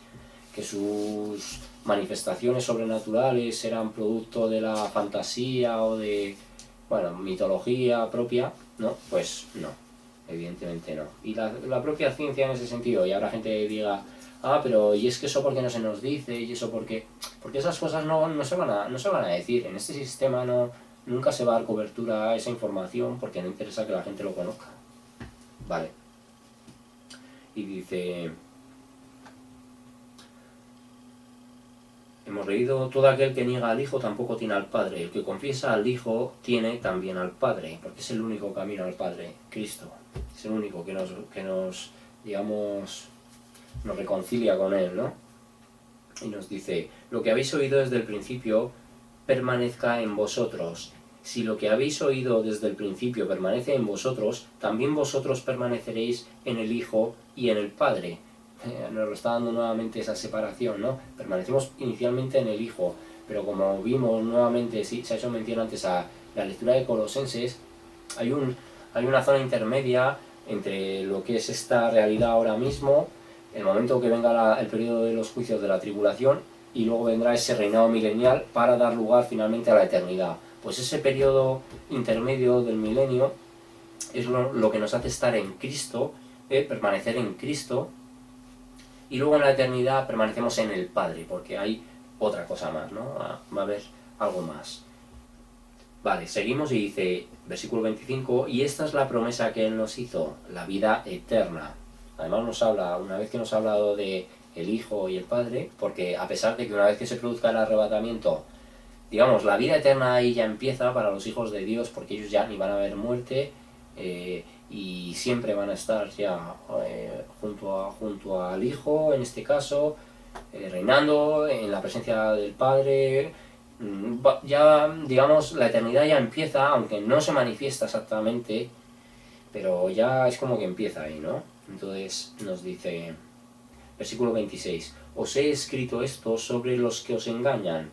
que sus manifestaciones sobrenaturales eran producto de la fantasía o de, mitología propia, ¿no? Pues no, evidentemente no. Y la propia ciencia en ese sentido, y habrá gente que diga: pero ¿y es que eso por qué no se nos dice? ¿Y eso por qué? Porque esas cosas no se van a decir. En este sistema nunca se va a dar cobertura a esa información, porque no interesa que la gente lo conozca. Vale. Y dice: hemos leído: todo aquel que niega al Hijo tampoco tiene al Padre. El que confiesa al Hijo tiene también al Padre, porque es el único camino al Padre, Cristo. Es el único que nos digamos, nos reconcilia con Él, ¿no? Y nos dice: lo que habéis oído desde el principio permanezca en vosotros. Si lo que habéis oído desde el principio permanece en vosotros, también vosotros permaneceréis en el Hijo y en el Padre. Nos lo está dando nuevamente esa separación, ¿no? Permanecemos inicialmente en el Hijo, pero como vimos nuevamente, sí, se ha hecho mención antes a la lectura de Colosenses, hay una zona intermedia entre lo que es esta realidad ahora mismo, el momento que venga el periodo de los juicios de la tribulación, y luego vendrá ese reinado milenial para dar lugar finalmente a la eternidad. Pues ese periodo intermedio del milenio es lo que nos hace estar en Cristo, permanecer en Cristo, y luego en la eternidad permanecemos en el Padre, porque hay otra cosa más, ¿no? Va a haber algo más. Vale, seguimos y dice, versículo 25, y esta es la promesa que Él nos hizo, la vida eterna. Además nos habla, una vez que nos ha hablado de el Hijo y el Padre, porque a pesar de que una vez que se produzca el arrebatamiento, digamos, la vida eterna ahí ya empieza para los hijos de Dios, porque ellos ya ni van a ver muerte, y siempre van a estar ya junto al Hijo, en este caso, reinando en la presencia del Padre. Ya, digamos, la eternidad ya empieza, aunque no se manifiesta exactamente, pero ya es como que empieza ahí, ¿no? Entonces nos dice, versículo 26, os he escrito esto sobre los que os engañan.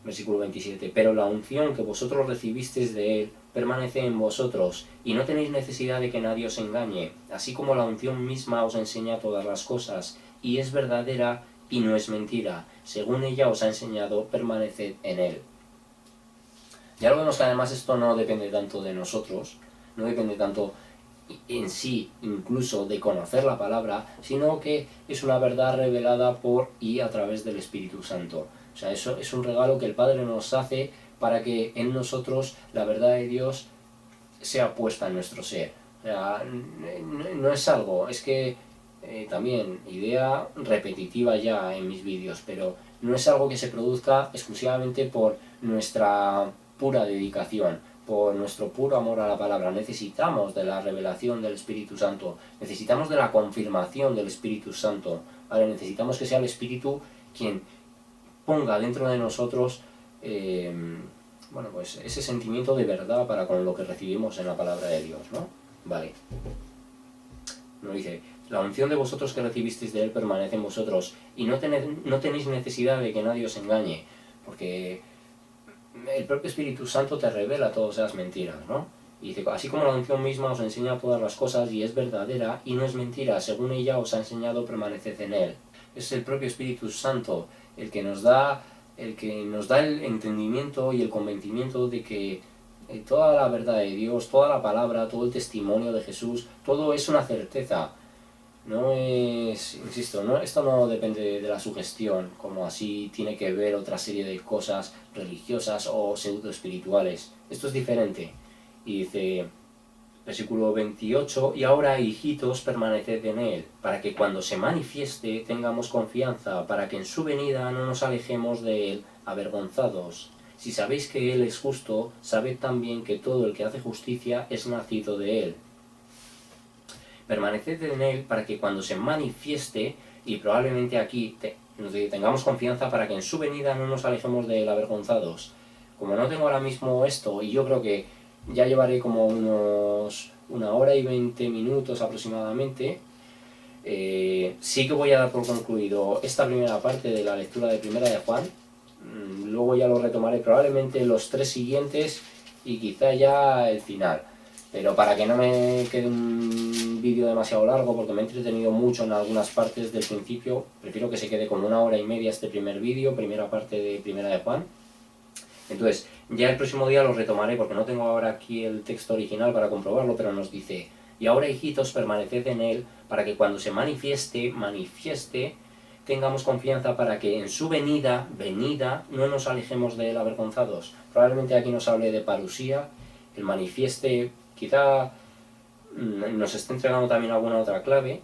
Versículo 27, pero la unción que vosotros recibisteis de Él permanece en vosotros, y no tenéis necesidad de que nadie os engañe, así como la unción misma os enseña todas las cosas, y es verdadera y no es mentira. Según ella os ha enseñado, permaneced en Él. Ya lo vemos que además esto no depende tanto de nosotros, no depende tanto en sí incluso de conocer la palabra, sino que es una verdad revelada por y a través del Espíritu Santo. O sea, eso es un regalo que el Padre nos hace para que en nosotros la verdad de Dios sea puesta en nuestro ser. O sea, no es algo, es que también idea repetitiva ya en mis vídeos, pero no es algo que se produzca exclusivamente por nuestra pura dedicación, por nuestro puro amor a la palabra. Necesitamos de la revelación del Espíritu Santo, necesitamos de la confirmación del Espíritu Santo, ¿vale? Necesitamos que sea el Espíritu quien ponga dentro de nosotros bueno, pues ese sentimiento de verdad para con lo que recibimos en la palabra de Dios, ¿no? Vale. Nos dice, la unción de vosotros que recibisteis de Él permanece en vosotros y no tenéis necesidad de que nadie os engañe, porque el propio Espíritu Santo te revela todas esas mentiras, ¿no? Y dice, así como la unción misma os enseña todas las cosas y es verdadera y no es mentira, según ella os ha enseñado, permaneced en Él. Es el propio Espíritu Santo el que nos da el entendimiento y el convencimiento de que toda la verdad de Dios, toda la palabra, todo el testimonio de Jesús, todo es una certeza. No es, insisto, esto no depende de la sugestión, como así tiene que ver otra serie de cosas religiosas o pseudo espirituales. Esto es diferente. Y dice, versículo 28, y ahora, hijitos, permaneced en Él, para que cuando se manifieste tengamos confianza, para que en su venida no nos alejemos de Él avergonzados. Si sabéis que Él es justo, sabed también que todo el que hace justicia es nacido de Él. Permaneced en Él para que cuando se manifieste, y probablemente aquí tengamos confianza para que en su venida no nos alejemos de Él avergonzados. Como no tengo ahora mismo esto, y yo creo que ya llevaré como unos 1 hora y 20 minutos aproximadamente, sí que voy a dar por concluido esta primera parte de la lectura de Primera de Juan. Luego ya lo retomaré probablemente los 3 siguientes y quizá ya el final. Pero para que no me quede un vídeo demasiado largo, porque me he entretenido mucho en algunas partes del principio, prefiero que se quede como 1 hora y media este primer vídeo, primera parte de Primera de Juan. Entonces, ya el próximo día lo retomaré, porque no tengo ahora aquí el texto original para comprobarlo, pero nos dice, y ahora, hijitos, permaneced en Él, para que cuando se manifieste, tengamos confianza para que en su venida, no nos alejemos de Él avergonzados. Probablemente aquí nos hable de parusía, el manifieste, quizá nos esté entregando también alguna otra clave,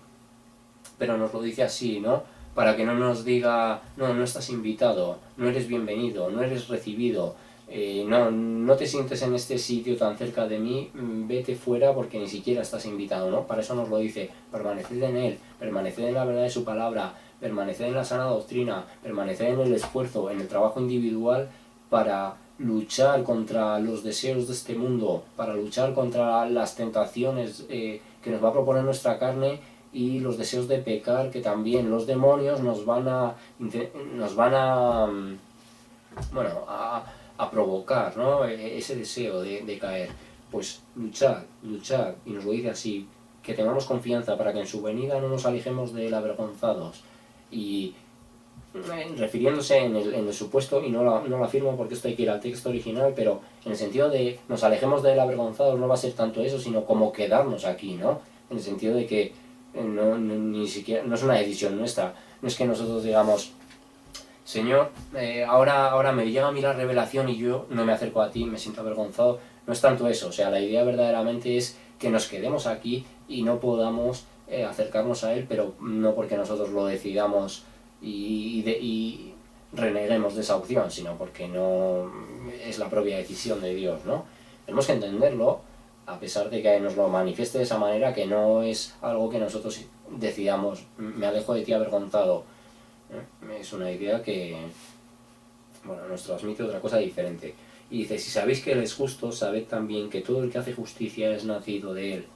pero nos lo dice así, ¿no? Para que no nos diga, no estás invitado, no eres bienvenido, no eres recibido, no te sientes en este sitio tan cerca de mí, vete fuera porque ni siquiera estás invitado, ¿no? Para eso nos lo dice, permaneced en Él, permaneced en la verdad de su palabra, permaneced en la sana doctrina, permaneced en el esfuerzo, en el trabajo individual para luchar contra los deseos de este mundo, para luchar contra las tentaciones que nos va a proponer nuestra carne y los deseos de pecar que también los demonios nos van a provocar, ¿no? Ese deseo de caer. Pues luchar, y nos lo dice así, que tengamos confianza para que en su venida no nos alejemos de él avergonzados. Y refiriéndose en el supuesto, y no lo afirmo porque esto hay que ir al texto original, pero en el sentido de nos alejemos de él avergonzados no va a ser tanto eso, sino como quedarnos aquí, ¿no? En el sentido de que ni siquiera, no es una decisión nuestra, no es que nosotros digamos, Señor, ahora me llega a mí la revelación y yo no me acerco a ti, me siento avergonzado. No es tanto eso, o sea, la idea verdaderamente es que nos quedemos aquí y no podamos acercarnos a Él, pero no porque nosotros lo decidamos y reneguemos de esa opción, sino porque no es la propia decisión de Dios, ¿no? Tenemos que entenderlo, a pesar de que nos lo manifieste de esa manera, que no es algo que nosotros decidamos, me alejo de ti avergonzado. Es una idea que, bueno, nos transmite otra cosa diferente. Y dice, si sabéis que Él es justo, sabed también que todo el que hace justicia es nacido de Él.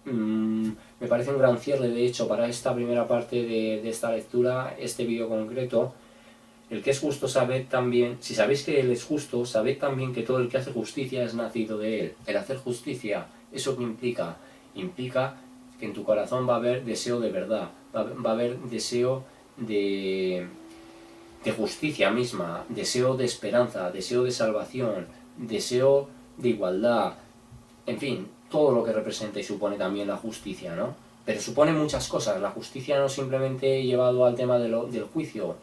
Me parece un gran cierre, de hecho, para esta primera parte de esta lectura, este vídeo concreto. El que es justo, sabed también, si sabéis que Él es justo, sabed también que todo el que hace justicia es nacido de Él. El hacer justicia, ¿eso qué implica? Implica que en tu corazón va a haber deseo de verdad, va a haber deseo de justicia misma, deseo de esperanza, deseo de salvación, deseo de igualdad, en fin, todo lo que representa y supone también la justicia, ¿no? Pero supone muchas cosas. La justicia no simplemente llevado al tema del juicio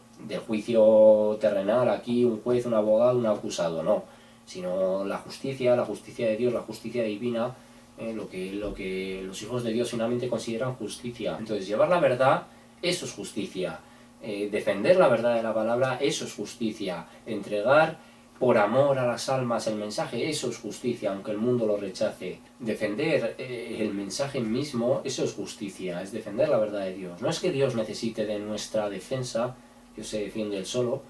terrenal, aquí un juez, un abogado, un acusado, no, sino la justicia de Dios, la justicia divina, lo que los hijos de Dios finalmente consideran justicia. Entonces, llevar la verdad, eso es justicia. Defender la verdad de la palabra, eso es justicia. Entregar por amor a las almas el mensaje, eso es justicia, aunque el mundo lo rechace. Defender el mensaje mismo, eso es justicia, es defender la verdad de Dios. No es que Dios necesite de nuestra defensa, Dios se defiende él solo,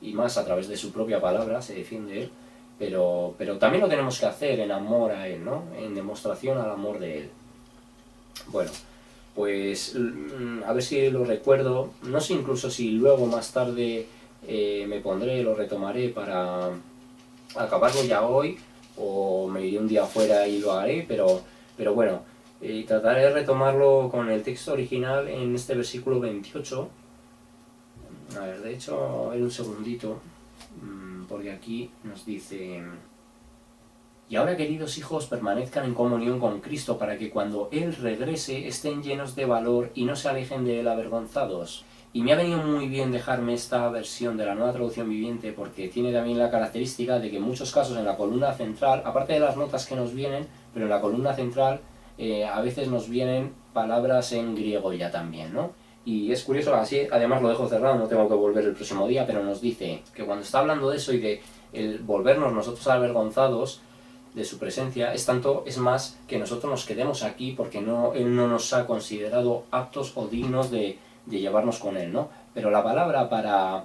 y más a través de su propia palabra se defiende él, pero también lo tenemos que hacer en amor a él, ¿no? En demostración al amor de él. Bueno, pues a ver si lo recuerdo, no sé incluso si luego más tarde me pondré, lo retomaré para acabarlo ya hoy, o me iré un día afuera y lo haré, pero bueno, trataré de retomarlo con el texto original en este versículo 28. A ver, de hecho, un segundito, porque aquí nos dice: y ahora, queridos hijos, permanezcan en comunión con Cristo, para que cuando Él regrese estén llenos de valor y no se alejen de Él avergonzados. Y me ha venido muy bien dejarme esta versión de la Nueva Traducción Viviente, porque tiene también la característica de que en muchos casos en la columna central, aparte de las notas que nos vienen, pero en la columna central a veces nos vienen palabras en griego ya también, ¿no? Y es curioso, así además lo dejo cerrado, no tengo que volver el próximo día, pero nos dice que cuando está hablando de eso y de el volvernos nosotros avergonzados de su presencia, es más que nosotros nos quedemos aquí porque Él no nos ha considerado aptos o dignos de llevarnos con Él, ¿no? Pero la palabra para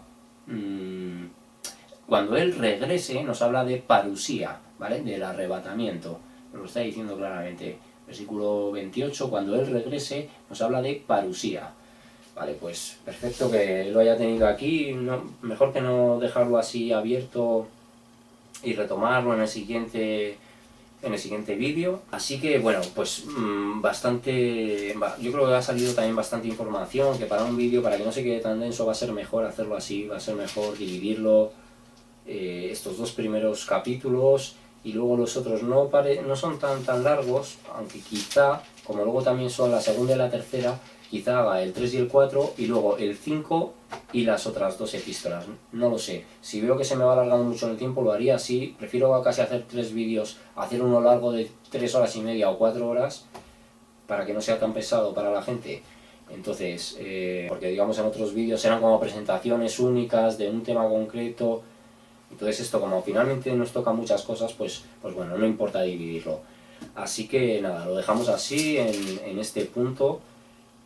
cuando Él regrese nos habla de parusía, ¿vale? Del arrebatamiento, lo está diciendo claramente. Versículo 28, cuando Él regrese nos habla de parusía. Vale, pues perfecto que lo haya tenido aquí, mejor que no dejarlo así abierto y retomarlo en el siguiente vídeo. Así que bueno, pues yo creo que ha salido también bastante información, que para un vídeo, para que no se quede tan denso, va a ser mejor hacerlo así, va a ser mejor dividirlo, estos dos primeros capítulos, y luego los otros no son tan largos, aunque quizá, como luego también son la segunda y la tercera, quizá haga el 3 y el 4 y luego el 5 y las otras dos epístolas, no lo sé. Si veo que se me va alargando mucho en el tiempo lo haría así, prefiero casi hacer 3 vídeos, hacer uno largo de 3 horas y media o 4 horas, para que no sea tan pesado para la gente. Entonces, porque digamos en otros vídeos eran como presentaciones únicas de un tema concreto, entonces esto como finalmente nos toca muchas cosas, pues bueno, no importa dividirlo. Así que nada, lo dejamos así en este punto.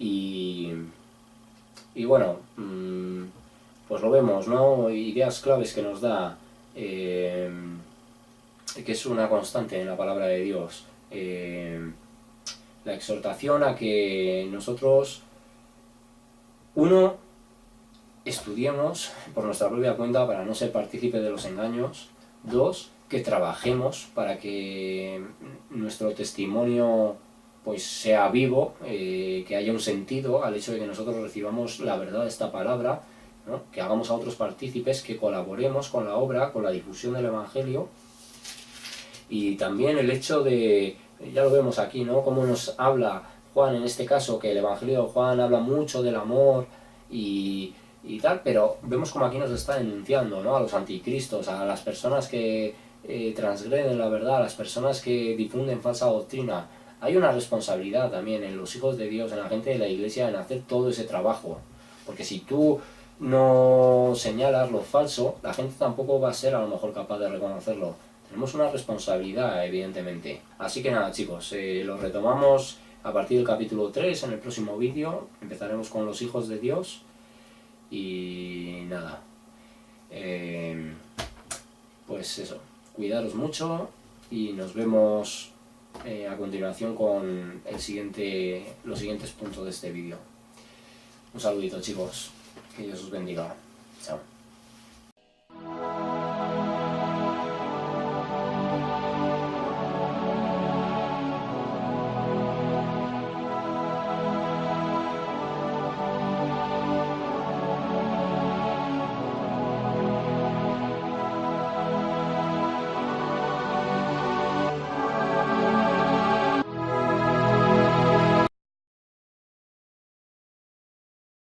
Y bueno, pues lo vemos, ¿no? Ideas claves que nos da, que es una constante en la palabra de Dios. La exhortación a que nosotros, uno, estudiemos por nuestra propia cuenta para no ser partícipe de los engaños. Dos, que trabajemos para que nuestro testimonio pues sea vivo, que haya un sentido al hecho de que nosotros recibamos la verdad de esta palabra, ¿no? Que hagamos a otros partícipes, que colaboremos con la obra, con la difusión del Evangelio. Y también el hecho de, ya lo vemos aquí, ¿no? Cómo nos habla Juan en este caso, que el Evangelio de Juan habla mucho del amor y tal, pero vemos como aquí nos está denunciando, ¿no? A los anticristos, a las personas que transgreden la verdad, a las personas que difunden falsa doctrina. Hay una responsabilidad también en los hijos de Dios, en la gente de la iglesia, en hacer todo ese trabajo. Porque si tú no señalas lo falso, la gente tampoco va a ser a lo mejor capaz de reconocerlo. Tenemos una responsabilidad, evidentemente. Así que nada, chicos, lo retomamos a partir del capítulo 3 en el próximo vídeo. Empezaremos con los hijos de Dios. Y nada, pues eso, cuidaros mucho y nos vemos a continuación con los siguientes puntos de este vídeo. Un saludito, chicos, que Dios os bendiga. Chao.